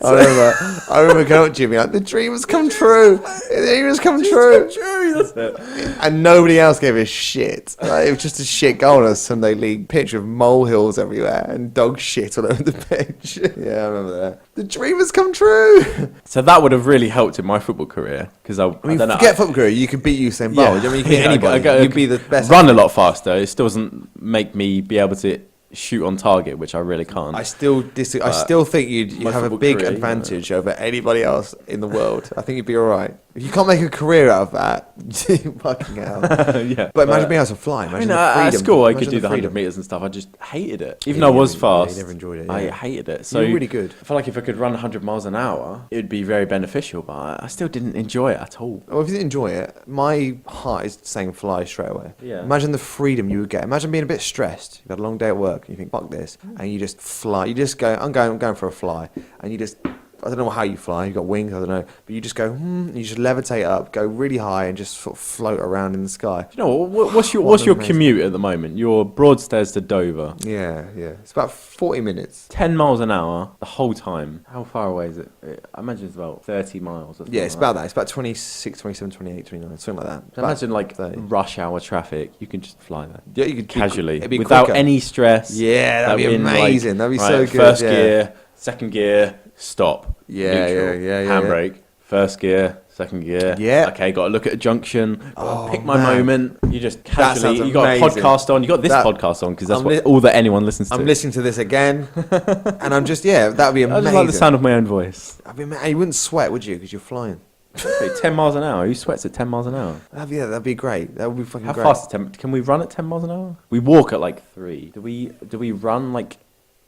I remember going up to you and being like, the dream has come true. The dream has come true. That's it. And nobody else gave a shit. Like, it was just a shit goal on a Sunday league pitch with molehills everywhere and dog shit all over the pitch. Yeah, I remember that. The dream has come true. So that would have really helped in my football career because I I mean, don't know. forget football career. You could beat Usain Bolt. I mean, you can hit anybody. You could be the best. Run a lot faster. It still doesn't make me be able to shoot on target, which I really can't. I still think you'd my have a football big career, advantage over anybody else in the world. I think you'd be all right. If you can't make a career out of that, fucking hell. Yeah, But imagine being able to fly. Imagine the at freedom. school I Imagine could do the 100 freedom. meters and stuff. I just hated it. Yeah, Even though I you was never- yeah, you fast, never enjoyed it, I yeah. hated it. So You were really good. I feel like if I could run 100 miles an hour, it would be very beneficial. But I still didn't enjoy it at all. Well, if you didn't enjoy it, my heart is saying fly straight away. Yeah. Imagine the freedom you would get. Imagine being a bit stressed. You've had a long day at work. And you think, fuck this. And you just fly. You just go, I'm going for a fly. And you just, I don't know how you fly. You've got wings, I don't know. But you just go, and you just levitate up, go really high and just sort of float around in the sky. You know what's your What an amazing- commute at the moment? You're Broadstairs to Dover. Yeah. It's about 40 minutes. 10 miles an hour the whole time. How far away is it? I imagine it's about 30 miles. Or something Yeah, it's like about that. It's about 26, 27, 28, 29, something like that. So imagine like 30. rush hour traffic. You can just fly there. Yeah, you could be- Casually, it'd be without quicker. any stress. Yeah, that'd be in, amazing. That'd be so right, good, First yeah. gear, second gear, stop. Yeah, neutral, yeah, handbrake. First gear, second gear. Yeah. Okay, got to look at a junction. Got to pick my man. moment. You just casually. sounds You got a amazing. podcast on. You got this That- podcast on because that's I'm all that anyone listens to. I'm listening to this again, and I'm just, that'd be I amazing. just like the sound of my own voice. You wouldn't sweat, would you? Because you're flying. Wait, 10 miles an hour. Who sweats at 10 miles an hour? That'd be great. That would be fucking How great. fast is 10? Can we run at 10 miles an hour? We walk at like 3. Do we run like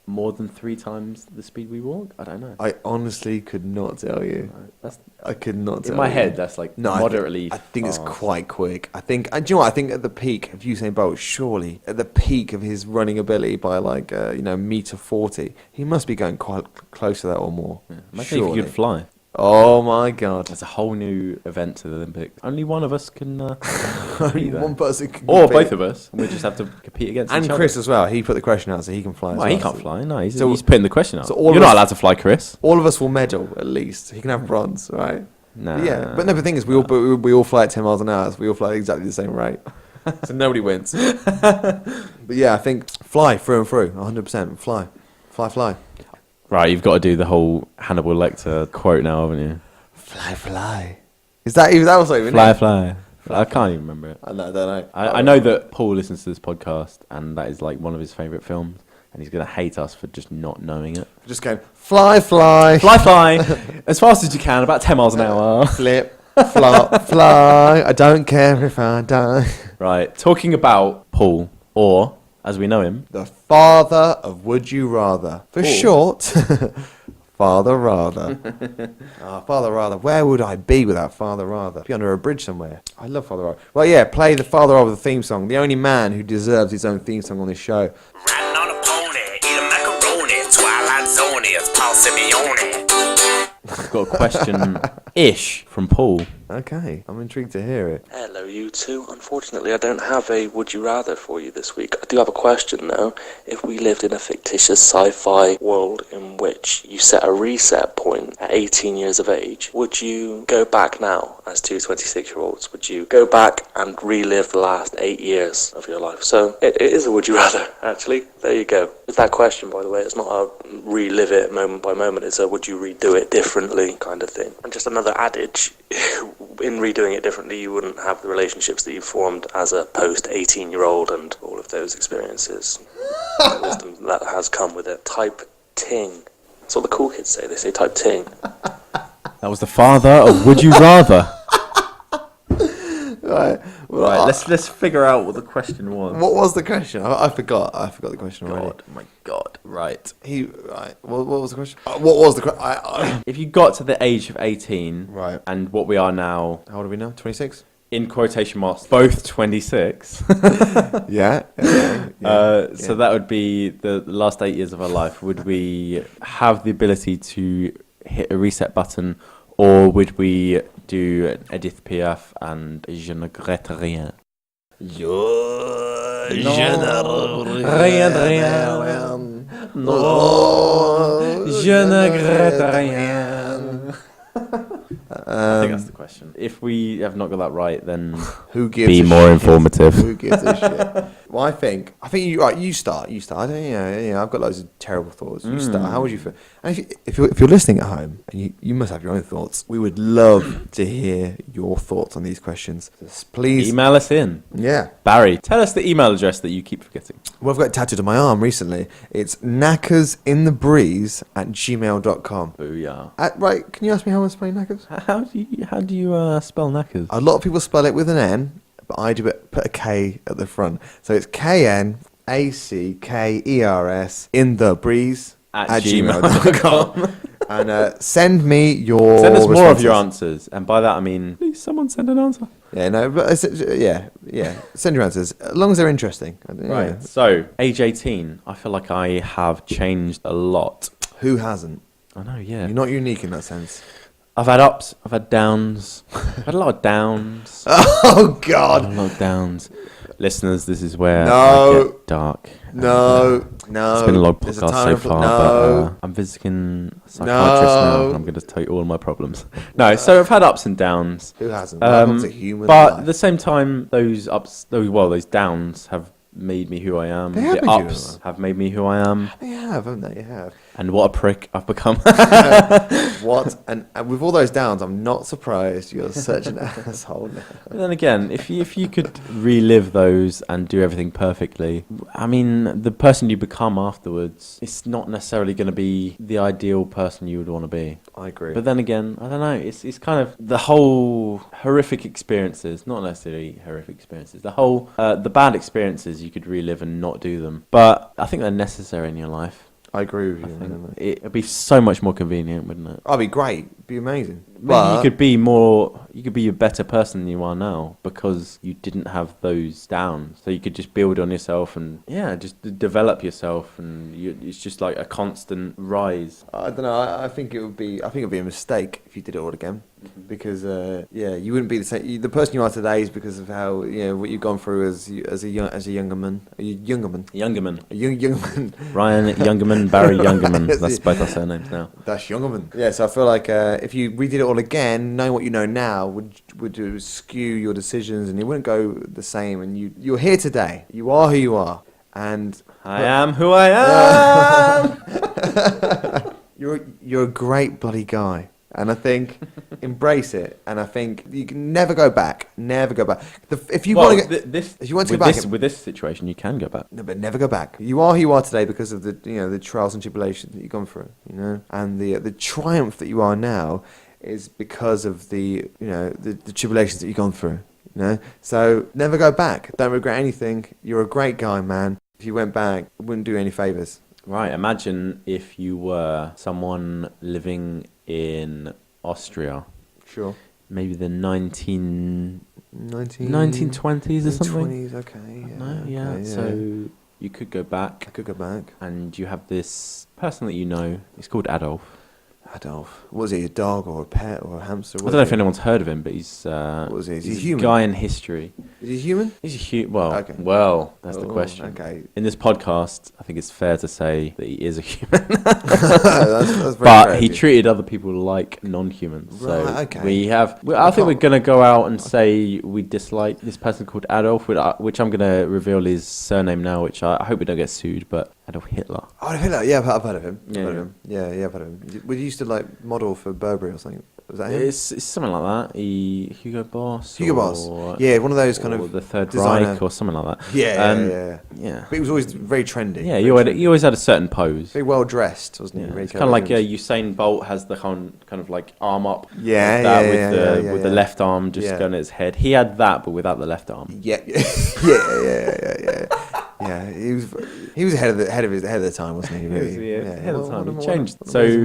more than 3 times the speed we walk? I don't know. I honestly could not tell you. That's I could not tell in my you. head. That's like No, moderately. I think it's fast. quite quick. I think, and do you know what? I think at the peak of Usain Bolt, surely at the peak of his running ability by like meter 40, he must be going quite close to that or more. Imagine if Surely. you could fly. Oh my god! That's a whole new event to the Olympics. Only one of us can compete there. One person can Or compete. both of us. And we just have to compete against And each Chris other. as well. He put the question out, so he can fly. as Well, he well. can't fly. No, he's, So- he's putting the question out. so all You're of not us- allowed to fly, Chris. All of us will medal at least. He can have bronze, right? Nah. But yeah, but no. The thing is, we all fly at 10 miles an hour. So we all fly at exactly the same rate. So nobody wins. But yeah, I think fly through and through, 100%. Fly. Right, you've got to do the whole Hannibal Lecter quote now, haven't you? Fly. Is that also even Fly, it? fly. I can't even remember it. I don't know. I know that Paul listens to this podcast, and that is like one of his favourite films, and he's going to hate us for just not knowing it. Just going fly. Fly, as fast as you can, about 10 miles an hour. Flip, flop, fly. I don't care if I die. Right, talking about Paul, or as we know him, The father of Would You Rather. For Paul. short, Father Rather. Father Rather. Where would I be without Father Rather? Be under a bridge somewhere. I love Father Rather. Well, yeah, play the Father Rather theme song. The only man who deserves his own theme song on this show. Riding on a pony, eat a macaroni, Twilight Zone, it's Paul Simeone. I've got a question-ish from Paul. Okay, I'm intrigued to hear it. Hello, you two. Unfortunately, I don't have a Would You Rather for you this week. I do have a question, though. If we lived in a fictitious sci-fi world in which you set a reset point at 18 years of age, would you go back now as two 26-year-olds? Would you go back and relive the last 8 years of your life? So it is a would you rather, actually. There you go. It's that question, by the way. It's not a relive it moment by moment. It's a would you redo it differently kind of thing. And just another adage, in redoing it differently, you wouldn't have the relationships that you formed as a post-18-year-old and all of those experiences. The wisdom that has come with it. Type ting. That's what the cool kids say. They say type ting. That was the father of Would You Rather. Right. Well, Right, let's figure out what the question was. What was the question? I forgot. I forgot the question already. God, my God. Right. Right. What was the question? What was the question? If you got to the age of 18, Right. and what we are now, How old are we now? 26? in quotation marks, both 26. Yeah. So that would be the last 8 years of our life. Would we have the ability to hit a reset button, or would we do Edith Piaf and Je ne regrette rien? Je ne rien. No, je ne regrette rien. I think that's the question. If we have not got that right, then Who gives be a more shit? informative. Who gives a shit? Well, I think you right. You start. I don't. I've got loads of terrible thoughts. You start. How would you feel? And if you're listening at home, and you must have your own thoughts, we would love to hear your thoughts on these questions. Just please Email us in. Yeah. Barry, tell us the email address that you keep forgetting. Well, I've got it tattooed on my arm recently. It's knackersinthebreeze@gmail.com. Booyah. Right, can you ask me how I'm spelling knackers? How do you spell knackers? A lot of people spell it with an N, but I do it, put a K at the front. So it's KNACKERS in the breeze At gmail.com. And send me your Send us more of your responses. answers, and by that I mean, please someone send an answer. Yeah, no, but send your answers as long as they're interesting. Right. Yeah. So, age 18, I feel like I have changed a lot. Who hasn't? I know, yeah. You're not unique in that sense. I've had ups, I've had downs. I've had a lot of downs. Oh God! A lot of downs. Listeners, this is where No. I get dark. No. It's been a long There's a podcast so time far, no. but I'm visiting a psychiatrist now, and I'm going to tell you all my problems. No, so I've had ups and downs. Who hasn't? Welcome to human But life. at the same time, those downs have made me who I am. They have The made you ups who have made me who I am. They have, haven't they? You have. And what a prick I've become. What? And with all those downs, I'm not surprised you're such an asshole now. But then again, if you could relive those and do everything perfectly, I mean, the person you become afterwards, it's not necessarily going to be the ideal person you would want to be. I agree. But then again, I don't know. It's kind of the whole horrific experiences, not necessarily horrific experiences. The whole the bad experiences you could relive and not do them. But I think they're necessary in your life. I agree with you. It'd be so much more convenient, wouldn't it? I'd be great. It'd be amazing. Maybe But you could be a better person than you are now because you didn't have those downs. So you could just build on yourself and just develop yourself, and it's just like a constant rise. I don't know. I think it would be a mistake if you did it all again. Because you wouldn't be the same. The person you are today is because of how what you've gone through as a younger man. Ryan Youngerman, Barry Youngerman. That's both our surnames now. That's Youngerman. Yeah, so I feel like if you redid it all again, knowing what you know now would skew your decisions, and it wouldn't go the same. And you're here today. You are who you are, and I am who I am. you're a great bloody guy. And I think embrace it. And I think you can never go back. Never go back. If you want to go back, with this situation, you can go back. No, but never go back. You are who you are today because of the trials and tribulations that you've gone through. And the triumph that you are now is because of the tribulations that you've gone through. So never go back. Don't regret anything. You're a great guy, man. If you went back, it wouldn't do any favors. Right. Imagine if you were someone living in Austria. Sure. Maybe the 1920s or something. 20s, okay. Yeah, So you could go back. I could go back. And you have this person that you know. It's called Adolf. Adolf. Was he a dog or a pet or a hamster? I don't know if anyone's heard of him, but he's What was he? Is he he's a human? guy in history. Is he human? He's a human. Well, Okay. that's the Oh, question. okay. In this podcast, I think it's fair to say that he is a human. that's very But fair he of you. treated other people like non-humans. So Right, okay. I think we're going to go out and say we dislike this person called Adolf, which I'm going to reveal his surname now, which I hope we don't get sued, but Adolf Hitler. Oh, Hitler. Yeah, I've heard of him. Yeah, I've heard yeah. of him. Yeah, I've heard of him. Well, you used to like model for Burberry or something. Was that him? It's something like that. Hugo Boss. Hugo Boss. Yeah, one of those kind or of the Third designer. Reich or something like that. Yeah. Yeah. But he was always very trendy. Yeah, very he always had a certain pose. very well dressed, wasn't he? Yeah, Very it's kind of like clever. Usain Bolt has the kind of like arm up, Yeah, like that yeah, with yeah, the yeah. left arm just Yeah. going at his head. He had that, but without the left arm. Yeah, yeah. Yeah, he was ahead of the time, wasn't he? Really? ahead of the time. He What changed.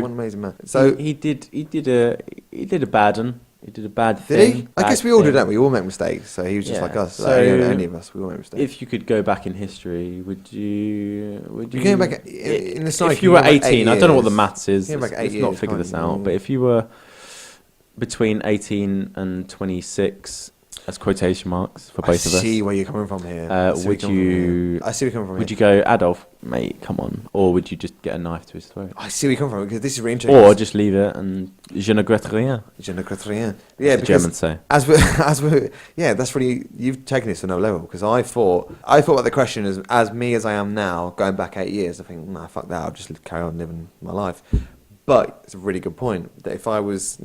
One amazing man. So he did a bad one. He did a bad did thing. he? I guess we all do, don't we? We all make mistakes. So he was just Yeah. like us. So So any of us, we all make mistakes. If you could go back in history, would you? You're going back in the scenario, If you were you're going back 8 18, I don't know what the years. maths is. You're going back 8 Let's not years, figure can't this you? out. But if you were between 18 and 26, as quotation marks for both of I us. see where you're coming from here. Would you? I see where you're coming from. Would here. you go, Adolf, mate? Come on, or would you just get a knife to his throat, I see where you're coming from because this is really interesting. or just leave it and je ne regrette rien? Je ne regrette rien. Yeah, The because Germans say. as we yeah, that's really, you've taken this to another level because I thought about the question as me as I am now, going back 8 years. I think, nah, fuck that. I'll just carry on living my life. But it's a really good point that if I was,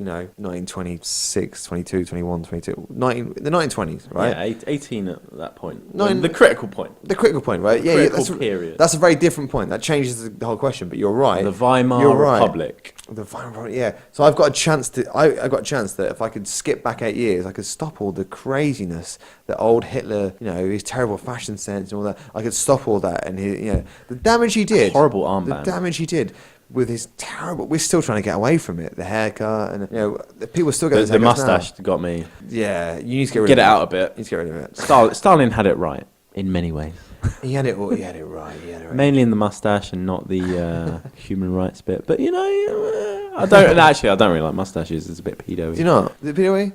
1926, 22, 21, 22, the 1920s, right? Yeah, 18 at that point. Nine- The critical point. The critical point, right? Yeah, Critical period. That's a very different point. That changes the whole question. But you're right. The Weimar You're right. Republic. The Weimar Republic, yeah. So I've got a chance I got a chance that if I could skip back 8 years, I could stop all the craziness that old Hitler, his terrible fashion sense and all that. I could stop all that and the damage he did. Horrible armband. The damage he did. With his terrible, we're still trying to get away from it. The haircut and the people still get The mustache got me. Yeah, you need to get rid Get of it it. out a bit. You need to get rid of it. Stalin had it right in many ways. He had it all. He had it right. He had it right. Mainly in the mustache and not the human rights bit. But I don't really like mustaches. It's a bit pedo. Do you not? Is it POE?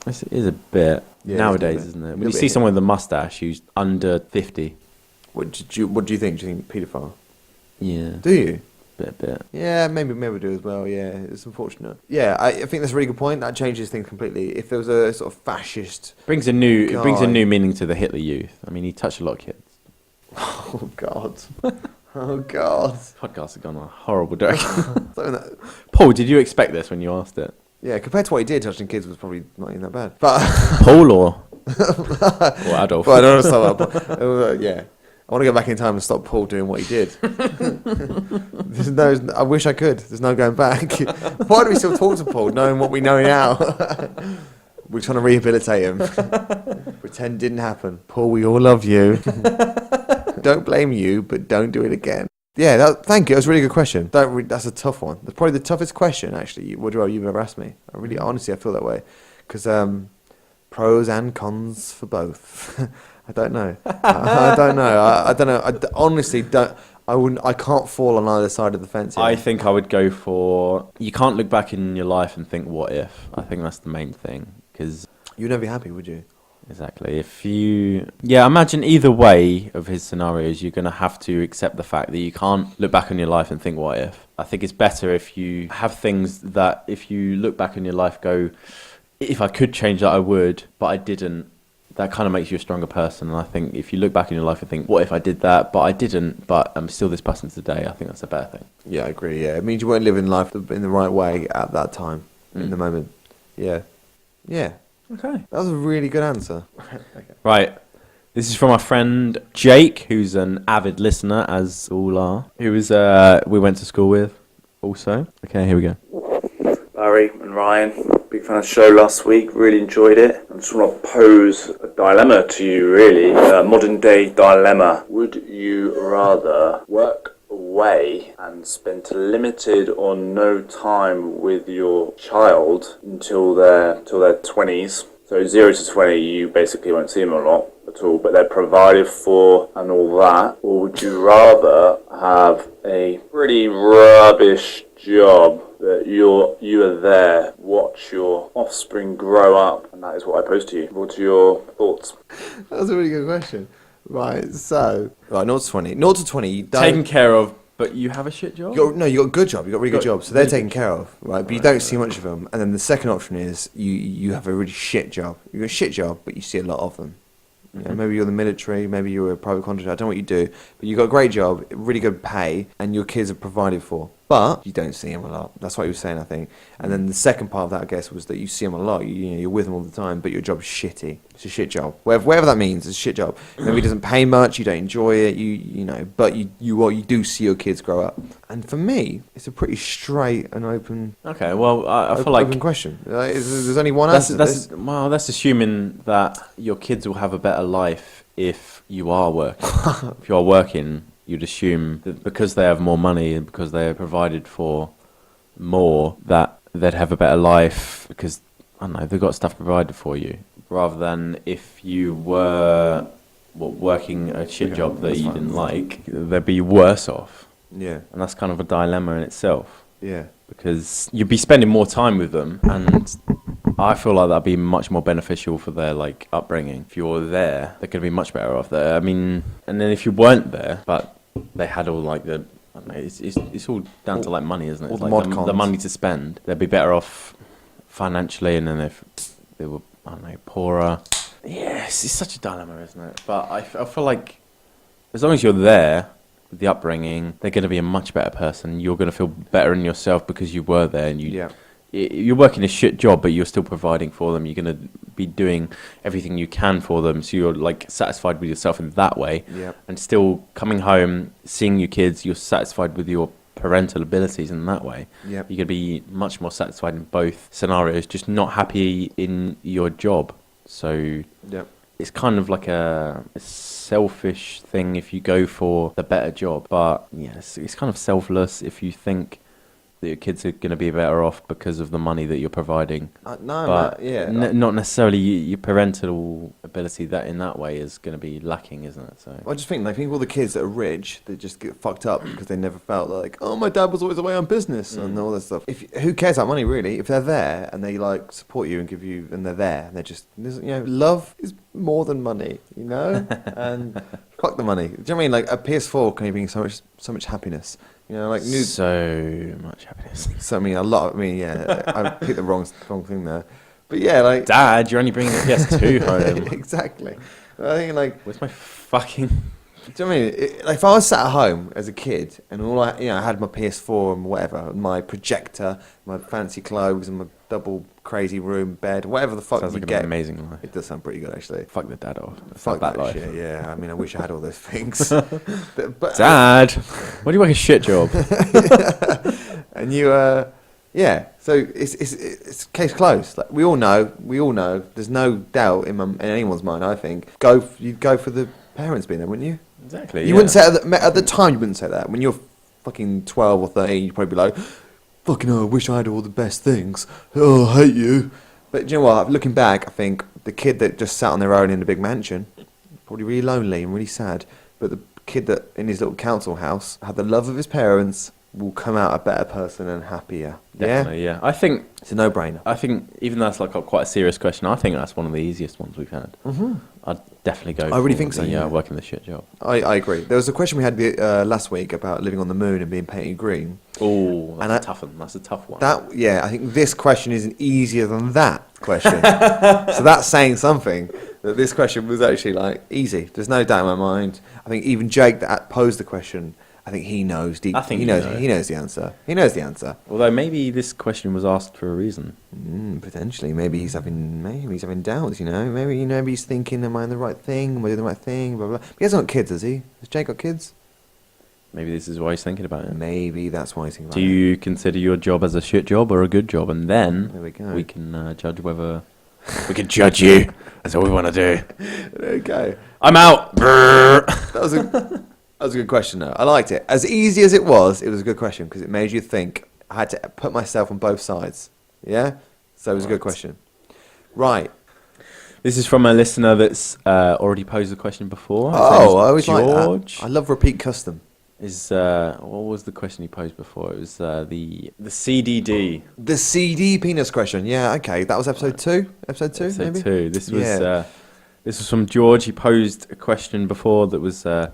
It is a bit Yeah, nowadays, it's a bit. isn't it? When Little you see bit. someone with a mustache who's under 50, What do you think? Do you think paedophile? yeah, Do you? bit. Yeah, maybe we do as well. Yeah, it's unfortunate. Yeah, I think that's a really good point. That changes things completely. If there was a sort of fascist, It brings a new God. meaning to the Hitler Youth. I mean, he touched a lot of kids. oh god, oh god. This podcast has gone on a horrible direction. Something that, Paul, did you expect this when you asked it? yeah, compared to what he did, touching kids was probably not even that bad. But Paul or Adolf? but I don't understand. Yeah. I want to go back in time and stop Paul doing what he did. I wish I could. There's no going back. Why do we still talk to Paul, knowing what we know now? We're trying to rehabilitate him. Pretend it didn't happen. Paul, we all love you. Don't blame you, but don't do it again. Yeah, thank you. That was a really good question. That's a tough one. That's probably the toughest question, actually, Woodrow, you've ever asked me. Honestly, I feel that way. Because pros and cons for both. I don't know. I don't know. I don't know. I honestly don't. I can't fall on either side of the fence here. I think I would go for, you can't look back in your life and think, what if? I think that's the main thing. Because You'd never be happy, would you? exactly, imagine either way of his scenarios, you're going to have to accept the fact that you can't look back on your life and think, what if? I think it's better if you have things that if you look back on your life, go, if I could change that, I would, but I didn't. That kind of makes you a stronger person. And I think if you look back in your life and think, what if I did that, but I didn't, but I'm still this person today, I think that's a better thing. Yeah, I agree. Yeah, it means you weren't living life in the right way at that time, in the moment. Yeah. Yeah. Okay. That was a really good answer. Right. This is from our friend Jake, who's an avid listener, as all are, who is we went to school with also. Okay, here we go. Barry and Ryan, big fan of the show last week, really enjoyed it. I just want to pose a dilemma to you, really. Modern day dilemma. Would you rather work away and spend limited or no time with your child until their 20s? So 0 to 20, you basically won't see them a lot at at all, but they're provided for and all that? Or would you rather have a pretty rubbish job that you are there, watch your offspring grow up, and that is what I pose to you? What are your thoughts? That's a really good question. Right, so... Right, 0 to 20. 0 to 20, you don't... Taken care of, but you have a shit job? You got a good job. You got a really good job. So they're taken care of, right? But you don't see much of them. And then the second option is you have a really shit job. You got a shit job, but you see a lot of them. You know, maybe you're in the military, maybe you're a private contractor. I don't know what you do, but you got a great job, really good pay, and your kids are provided for. But you don't see them a lot. That's what he was saying, I think. And then the second part of that, I guess, was that you see them a lot. You're with them all the time, but your job's shitty. It's a shit job. Whatever that means, it's a shit job. Maybe it doesn't pay much. You don't enjoy it. You know, but you do see your kids grow up. And for me, it's a pretty straight and open. Okay, well, I feel like open question. There's only one answer. Well, that's assuming that your kids will have a better life if you are working. If you are working, you'd assume that because they have more money and because they are provided for more, that they'd have a better life because, I don't know, they've got stuff provided for you. Rather than if you were working a shit job that you didn't like, they'd be worse off. Yeah. And that's kind of a dilemma in itself. Yeah. Because you'd be spending more time with them, and I feel like that'd be much more beneficial for their upbringing. If you're there, they're going to be much better off there. I mean, and then if you weren't there, but they had all the, I don't know, it's all down to money, isn't it? It's the money to spend. They'd be better off financially, and then if they were, I don't know, poorer. Yeah, it's such a dilemma, isn't it? But I feel like as long as you're there with the upbringing, they're going to be a much better person. You're going to feel better in yourself because you were there, and you're working a shit job, but you're still providing for them. You're going to be doing everything you can for them, so you're satisfied with yourself in that way. And still coming home, seeing your kids, you're satisfied with your parental abilities in that way. You're going to be much more satisfied in both scenarios, just not happy in your job. So it's kind of like a selfish thing if you go for the better job, but it's kind of selfless if you think that your kids are going to be better off because of the money that you're providing. Not necessarily your parental ability. That in that way is going to be lacking, isn't it? So I just think all the kids that are rich, they just get fucked up because they never felt like, oh, my dad was always away on business and all that stuff. Who cares about money really? If they're there and they support you and give you, and they're there and they're just, love is more than money, and fuck the money. Do you know what I mean? A PS4 can bring so much happiness. So much happiness. So I picked the wrong thing there. But yeah, Dad, you're only bringing the PS2 home. Exactly. I think where's my fucking... Do you know what I mean? If I was sat at home as a kid and all I had my PS4 and whatever, my projector, my fancy clothes, and my double crazy room bed, whatever the fuck sounds you like get. An amazing life. It does sound pretty good actually. Fuck the dad off. Fuck that life. Shit. Yeah, I mean, I wish I had all those things. but Dad, why do you work a shit job? And you, So it's case closed. We all know. There's no doubt in anyone's mind. I think you'd go for the parents being there, wouldn't you? Exactly. You wouldn't say at the time. You wouldn't say that. When you're fucking 12 or 13, you'd probably be like, "Fucking hell, I wish I had all the best things. Oh, I hate you." But do you know what? Looking back, I think the kid that just sat on their own in a big mansion, probably really lonely and really sad. But the kid that in his little council house had the love of his parents will come out a better person and happier. Definitely, yeah. I think it's a no-brainer. I think even though that's quite a serious question, I think that's one of the easiest ones we've had. I'd definitely go. I really think so. Yeah, working the shit job. I agree. There was a question we had last week about living on the moon and being painted green. Oh, that's a tough one. That's a tough one. I think this question isn't easier than that question. So that's saying something. That this question was actually easy. There's no doubt in my mind. I think even Jake that posed the question, I think he knows deep. He knows the answer. He knows the answer. Although maybe this question was asked for a reason. Potentially, maybe he's having doubts. Maybe he's thinking, "Am I in the right thing? Am I doing the right thing?" Blah blah. But he hasn't got kids, has he? Has Jake got kids? Maybe this is why he's thinking about it. Maybe that's why he's thinking about it. Do you consider your job as a shit job or a good job? And then there we go. We can judge whether we can judge you. That's all we want to do. There we go. I'm out. That was a good question, though. I liked it. As easy as it was a good question because it made you think. I had to put myself on both sides. Yeah? So it was a good question. Right. This is from a listener that's already posed the question before. His Oh, name's I always like George. that. I love repeat custom. What was the question he posed before? It was the CDD. The CD penis question. Yeah, okay. That was episode 2? Episode 2, Episode maybe? 2. This was Yeah. this was from George. He posed a question before that was the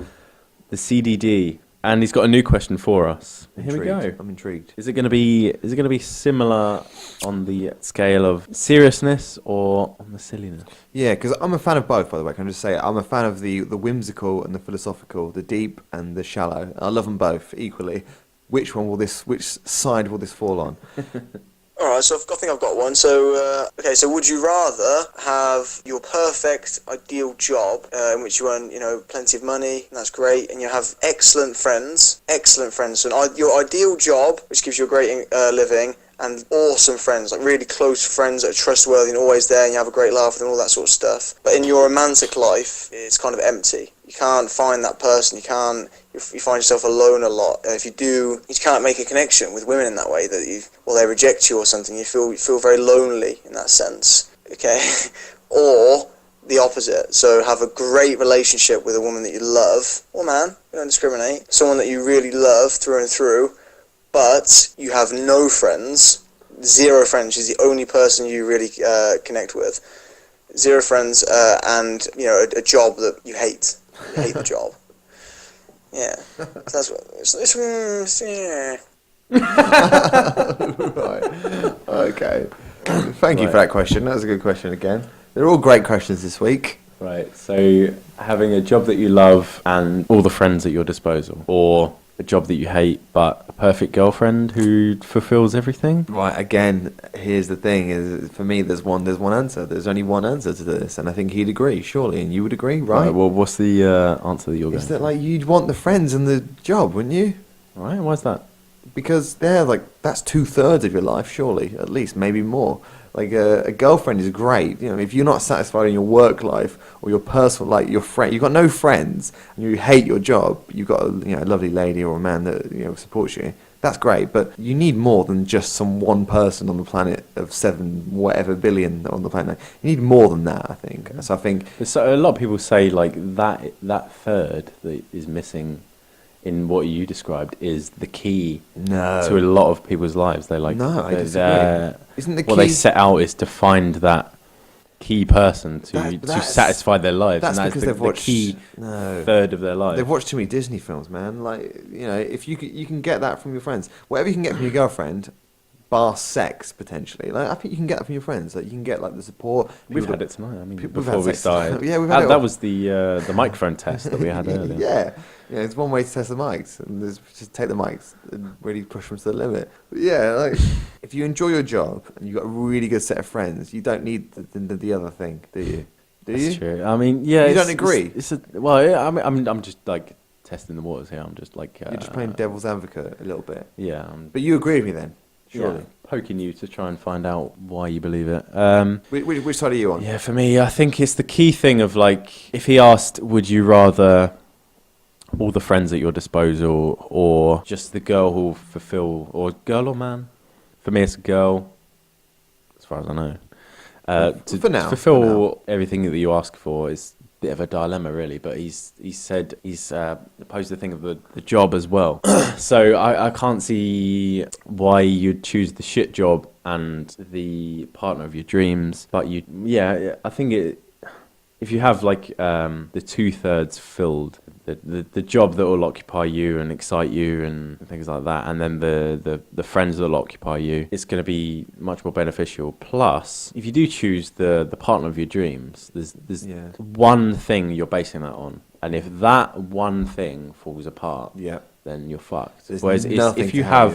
CDD, and he's got a new question for us. Here we go. I'm intrigued. Is it going to be similar on the scale of seriousness or on the silliness? Yeah, because I'm a fan of both, by the way. Can I just say, I'm a fan of the whimsical and the philosophical, the deep and the shallow. I love them both equally. Which side will this fall on? Alright, so I think I've got one. So, so would you rather have your perfect, ideal job in which you earn, plenty of money, and that's great, and you have excellent friends, so your ideal job, which gives you a great living, and awesome friends, like really close friends that are trustworthy and always there, and you have a great laugh with them, all that sort of stuff. But in your romantic life, it's kind of empty. You can't find that person. You find yourself alone a lot. And if you do, you can't make a connection with women in that way. They reject you or something. You feel very lonely in that sense. Okay, or the opposite. So have a great relationship with a woman that you love, or man, you don't discriminate. Someone that you really love through and through. But you have no friends, 0 friends. She's the only person you really connect with. 0 friends, and a job that you hate. You hate the job. Yeah, so that's what. Yeah. Right. Okay. Thank you for that question. That was a good question again. They're all great questions this week. Right. So having a job that you love and all the friends at your disposal, or a job that you hate but a perfect girlfriend who fulfills everything. Right, again, here's the thing, is for me there's one answer. There's only one answer to this, and I think he'd agree, surely, and you would agree, right? Well, what's the answer that you're going Is that like you'd want the friends and the job, wouldn't you? Right, why's that? Because that's 2/3 of your life, surely, at least, maybe more. Like a girlfriend is great. If you're not satisfied in your work life or your personal life, your friend, you've got no friends and you hate your job. You've got a lovely lady or a man that supports you. That's great, but you need more than just some one person on the planet of 7 whatever billion on the planet. You need more than that, I think. So I think so. A lot of people say like that third that is missing in what you described is the key to a lot of people's lives. They're like, no, I disagree. Isn't the key? What they set out is to find that key person to satisfy their lives. That's and because the, they've watched key third of their lives. They've watched too many Disney films, man. Like, if you can get that from your friends, whatever you can get from your girlfriend, bar sex potentially. Like, I think you can get that from your friends. Like, you can get the support. We've had it tonight. I mean, we've before we sex. started, Yeah, we've had it. That was the microphone test that we had earlier. Yeah, it's one way to test the mics, and just take the mics and really push them to the limit. But yeah, like if you enjoy your job and you've got a really good set of friends, you don't need the other thing, do you? That's true. I mean, yeah. You don't agree? I'm just like testing the waters here. I'm just like you're just playing devil's advocate a little bit. Yeah. But you agree with me then? Surely. Yeah, poking you to try and find out why you believe it. Which side are you on? Yeah, for me, I think it's the key thing of like, if he asked, would you rather all the friends at your disposal or just the girl who'll fulfill, or girl or man? For me, it's a girl, as far as I know. For now. To fulfill everything that you ask for is a bit of a dilemma, really. But he's posed the thing of the job as well. So I can't see why you'd choose the shit job and the partner of your dreams. But I think if you have like the 2/3 filled, the job that will occupy you and excite you and things like that, and then the friends that will occupy you, it's going to be much more beneficial. Plus, if you do choose the partner of your dreams, there's one thing you're basing that on, and if that one thing falls apart, then you're fucked. Whereas if you have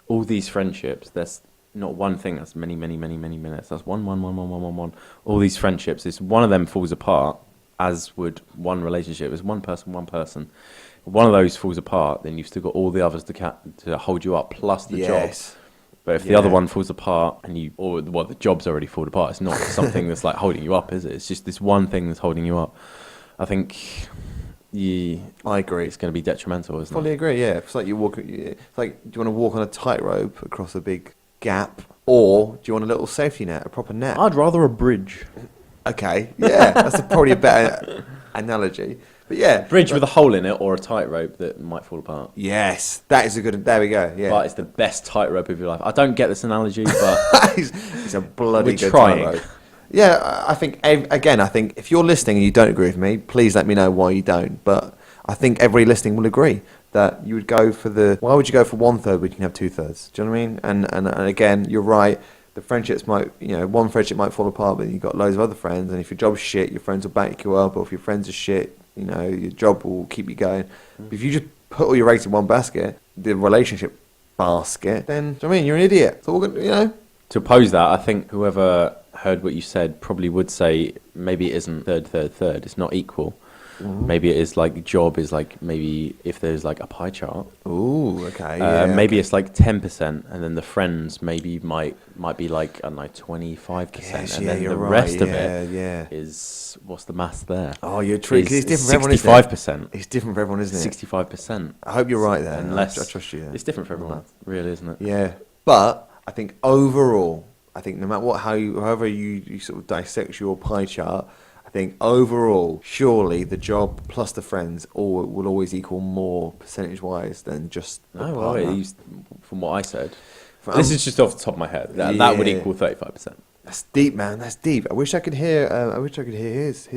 all these friendships, there's not one thing, that's many minutes. That's one. All these friendships, if one of them falls apart, as would one relationship, as one person. If one of those falls apart, then you've still got all the others to hold you up, plus the job. But if the other one falls apart and the job's already fallen apart, it's not something that's like holding you up, is it? It's just this one thing that's holding you up. I think I agree. It's going to be detrimental, isn't it? Fully agree, yeah. It's like it's like, do you want to walk on a tightrope across a big gap, or do you want a little safety net, a proper net? I'd rather a bridge. Okay, yeah, that's probably a better analogy. But yeah, Bridge with a hole in it or a tightrope that might fall apart. yes, that is a good. There we go. Yeah, But it's the best tightrope of your life. I don't get this analogy, but it's a bloody we're good trying. tightrope. Yeah, I think again, I think if you're listening and you don't agree with me, please let me know why you don't. But I think every listening will agree that you would go for the. Why would you go for 1/3 when you can have 2/3? Do you know what I mean? And again, you're right. The friendships might, one friendship might fall apart, but you've got loads of other friends. And if your job's shit, your friends will back you up. Or if your friends are shit, your job will keep you going. But if you just put all your eggs in one basket, the relationship basket, then, do you know what I mean? You're an idiot. So we're gonna, To oppose that, I think whoever heard what you said probably would say maybe it isn't third. It's not equal. Mm-hmm. Maybe it is like job is like maybe if there's like a pie chart. Ooh, okay. Maybe it's like 10%, and then the friends maybe might be like I don't know 25%, Yes, and yeah, then you're the right, rest of it yeah. is what's the maths there? Oh, you're tricky. It's different for everyone, isn't it? 65%. It's different for everyone, isn't it? 65%. I hope you're right there. Unless I trust you there. It's different for everyone, really, isn't it? Yeah, but I think overall, no matter what, however you sort of dissect your pie chart, I think overall, surely the job plus the friends will always equal more percentage-wise than just the partner. From what I said. This is just off the top of my head. That would equal 35%. That's deep, man. That's deep. I wish I could hear. his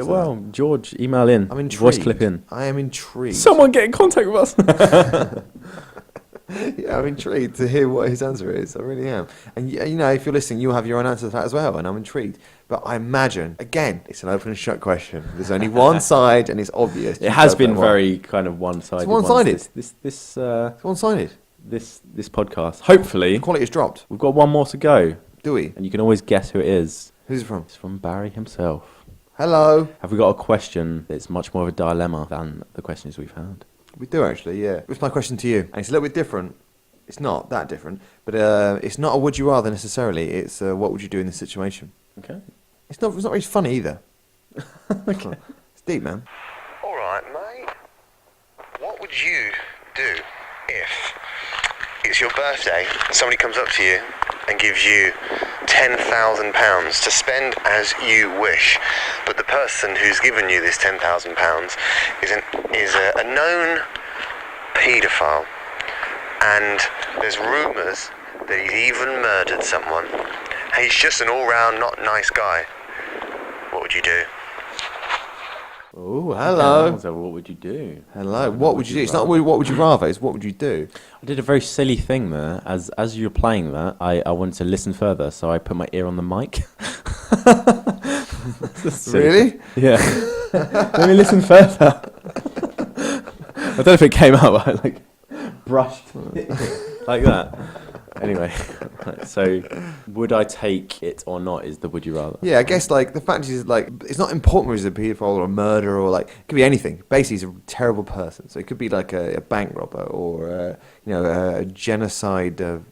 Well, George, email in. I'm intrigued. Voice clip in. I am intrigued. Someone get in contact with us. Yeah, I'm intrigued to hear what his answer is. I really am. And if you're listening, you'll have your own answer to that as well. And I'm intrigued. But I imagine, again, it's an open and shut question. There's only one side, and it's obvious. It has been very kind of one-sided. It's one-sided. It's one-sided. This podcast. Hopefully, the quality has dropped. We've got one more to go. Do we? And you can always guess who it is. Who's it from? It's from Barry himself. Hello. Have we got a question that's much more of a dilemma than the questions we've had? We do, actually, yeah. It's my question to you. And it's a little bit different. It's not that different. But it's not a would you rather necessarily. It's what would you do in this situation. Okay. It's not very funny either. Okay. It's deep, man. All right, mate. What would you do if it's your birthday, somebody comes up to you and gives you £10,000 to spend as you wish, but the person who's given you this £10,000 is a known paedophile, and there's rumours that he's even murdered someone. He's just an all-round not nice guy. What would you do? Oh, hello. So what would you do? Hello. What would you do? It's not what would you rather, it's what would you do? I did a very silly thing there. As you were playing that, I wanted to listen further, so I put my ear on the mic. Really? Yeah. Let me listen further. I don't know if it came out, but I brushed like that. Anyway, so would I take it or not is the would you rather. Yeah, I guess the fact is it's not important whether he's a paedophile or a murderer or it could be anything. Basically, he's a terrible person. So it could be like a bank robber or a genocidal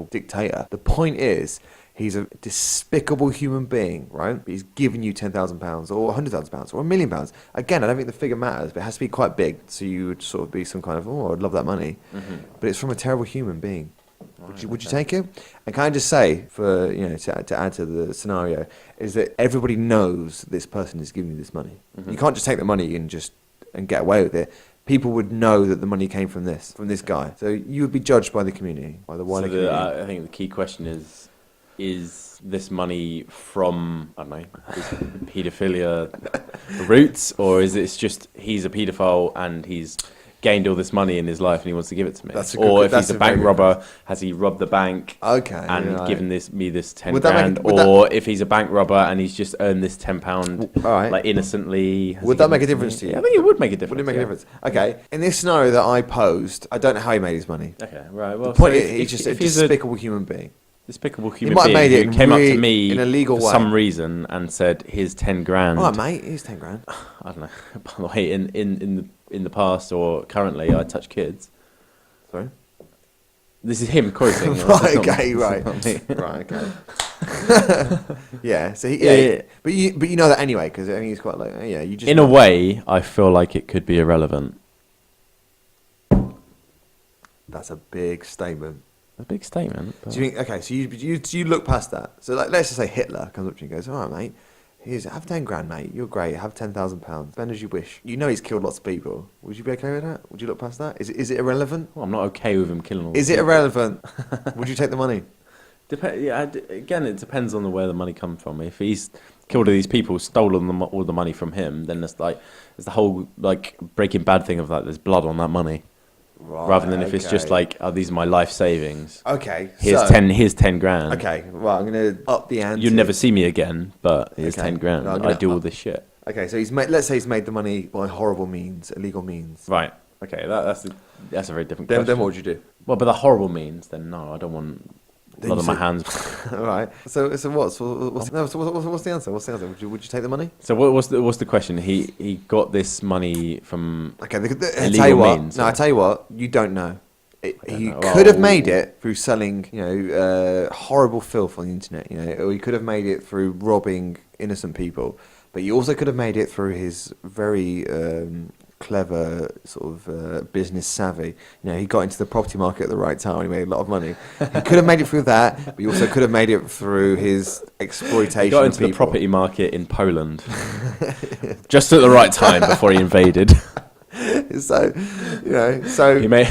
dictator. The point is, he's a despicable human being, right? But he's giving you £10,000 or £100,000 or £1 million. Again, I don't think the figure matters, but it has to be quite big. So you would sort of be some kind of, I'd love that money. Mm-hmm. But it's from a terrible human being. Would you take it? And can I just say, for to add to the scenario, is that everybody knows this person is giving you this money. Mm-hmm. You can't just take the money and get away with it. People would know that the money came from this guy. So you would be judged by the community, by the wider community. I think the key question is this money from, I don't know, his paedophilia roots, or is it just he's a paedophile and he's gained all this money in his life and he wants to give it to me? Or if he's a bank robber, has he robbed the bank and given me this 10 grand? Or if he's a bank robber and he's just earned this £10 innocently. Would that make a difference to you? Yeah, I think it would make a difference. Would it make a difference? Okay, in this scenario that I posed, I don't know how he made his money. Okay, right. Well, the point is, he's just a despicable human being. Despicable human being who came up to me in a legal for way. some reason and said, "Here's 10 grand." All right, mate. Here's 10 grand. I don't know. By the way, in the past or currently, I touch kids. Sorry. This is him quoting. Right. Okay. Right. Right. Okay. Yeah. So but you know that anyway because I think he's quite you just. In a way, I feel like it could be irrelevant. That's a big statement. A big statement. Do you think? Okay, so you look past that. So like, let's just say Hitler comes up to you and goes, "All right, mate. Have 10 grand, mate. You're great. Have £10,000. Spend as you wish." You know he's killed lots of people. Would you be okay with that? Would you look past that? Is it irrelevant? Well, I'm not okay with him killing all. Is it irrelevant? Would you take the money? Again, it depends on where the money comes from. If he's killed all these people, stolen all the money from him, then it's the whole like Breaking Bad thing of like there's blood on that money. Right, rather than if it's just like, oh, these are my life savings. Okay. Here's 10 grand. Okay, well, I'm going to up the ante. You'll never see me again, but here's Okay. 10 grand. No, I do all this shit. Okay, so let's say he's made the money by horrible means, illegal means. Right. Okay, that's a very different Then question. what would you do? Well, but the horrible means, then no, I don't want blood on my hands. All right. So what's the answer? What's the answer? Would you take the money? So what's the question? He got this money from Okay, illegal means. I tell you what, you don't know. He know. could have made it through selling, horrible filth on the internet, or he could have made it through robbing innocent people. But he also could have made it through his very clever sort of business savvy. He got into the property market at the right time and he made a lot of money. He could have made it through that, but he also could have made it through his exploitation He got of into people. the property market in Poland just at the right time before he invaded. So He may.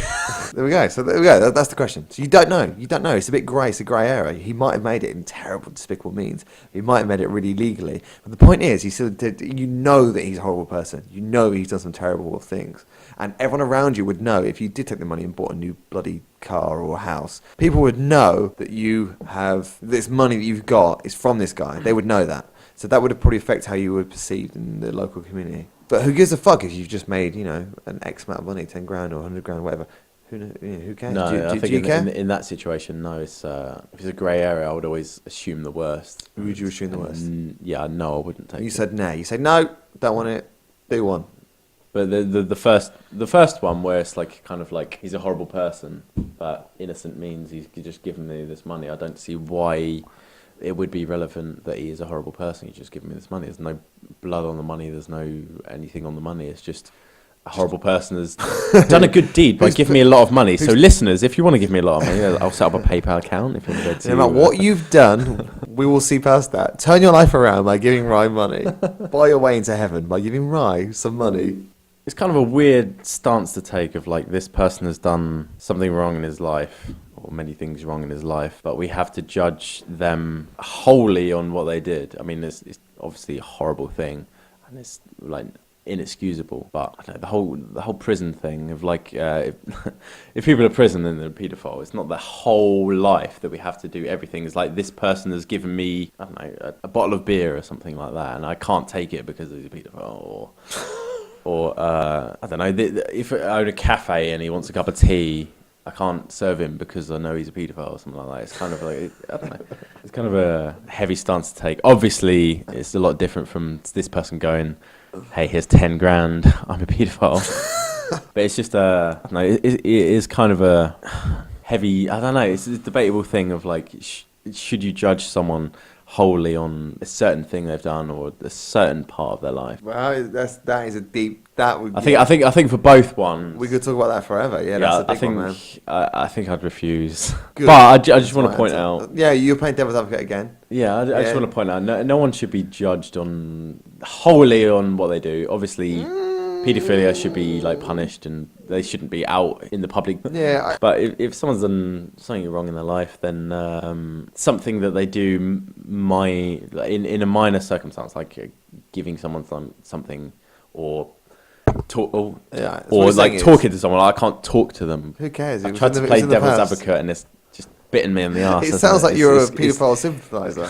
there we go. So there we go. That's the question. So you don't know. It's a bit grey. It's a grey area. He might have made it in terrible, despicable means. He might have made it really legally. But the point is, he still did. You know that he's a horrible person. You know he's done some terrible things. And everyone around you would know if you did take the money and bought a new bloody car or house. People would know that you have this money that you've got is from this guy. They would know that. So that would probably affect how you were perceived in the local community. But who gives a fuck if you've just made, an X amount of money, 10 grand or 100 grand, whatever. Who cares? No, I do think you care? in that situation, no. If it's a grey area, I would always assume the worst. Who would you assume the worst? Yeah, no, I wouldn't take. You said no. You said no, don't want it. Do one. But the first one where it's like kind of like he's a horrible person, but innocent means he's just given me this money. I don't see why it would be relevant that he is a horrible person. He's just given me this money. There's no blood on the money. There's no anything on the money. It's just a horrible person has done a good deed by giving me a lot of money. So listeners, if you want to give me a lot of money, I'll set up a PayPal account. If you want to No matter what you've done, we will see past that. Turn your life around by giving Rye money. Buy your way into heaven by giving Rye some money. It's kind of a weird stance to take of like this person has done something wrong in his life or many things wrong in his life, but we have to judge them wholly on what they did. I mean, it's obviously a horrible thing and it's like inexcusable, but I don't know, the whole prison thing of like if people are in prison then they're a paedophile. It's not the whole life that we have to do everything. It's like this person has given me, I don't know, a bottle of beer or something like that and I can't take it because he's a paedophile or I don't know, if I own a cafe and he wants a cup of tea, I can't serve him because I know he's a paedophile or something like that. It's kind of like, I don't know, it's kind of a heavy stance to take. Obviously, it's a lot different from this person going, hey, here's 10 grand, I'm a paedophile. But it's just, I don't know, it is kind of a heavy, I don't know, it's a debatable thing of like, should you judge someone wholly on a certain thing they've done or a certain part of their life? Well, that is a deep. That would. I think for both ones, we could talk about that forever. Yeah, that's a big one, man. I think I'd refuse. Good. But I just want to point out. Yeah, you're playing devil's advocate again. Yeah, I just want to point out. No one should be judged wholly on what they do. Obviously, paedophilia should be like punished, and they shouldn't be out in the public. Yeah. But if someone's done something wrong in their life, then something that they do in a minor circumstance, like giving someone something or talking to someone. I can't talk to them. Who cares? I tried to play devil's advocate, and it's just bitten me in the arse. It sounds like you're a paedophile sympathiser,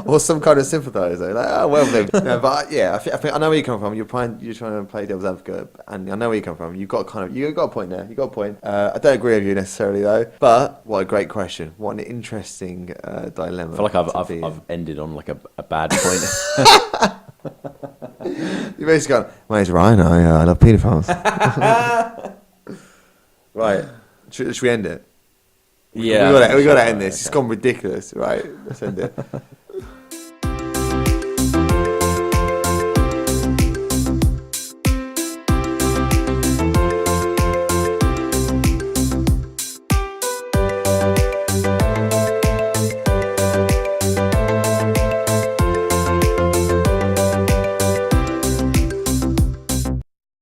or some kind of sympathiser. Like, oh well, no, but yeah, I think I know where you come from. You're trying to play devil's advocate, and I know where you come from. You got a point there. You got a point. I don't agree with you necessarily though. But what a great question. What an interesting dilemma. I feel like I've ended on like a bad point. You basically gone, my name's Ryan, I love paedophiles. Right. Should we end it? Yeah. We got to end this. It's gone ridiculous. Right. Let's end it.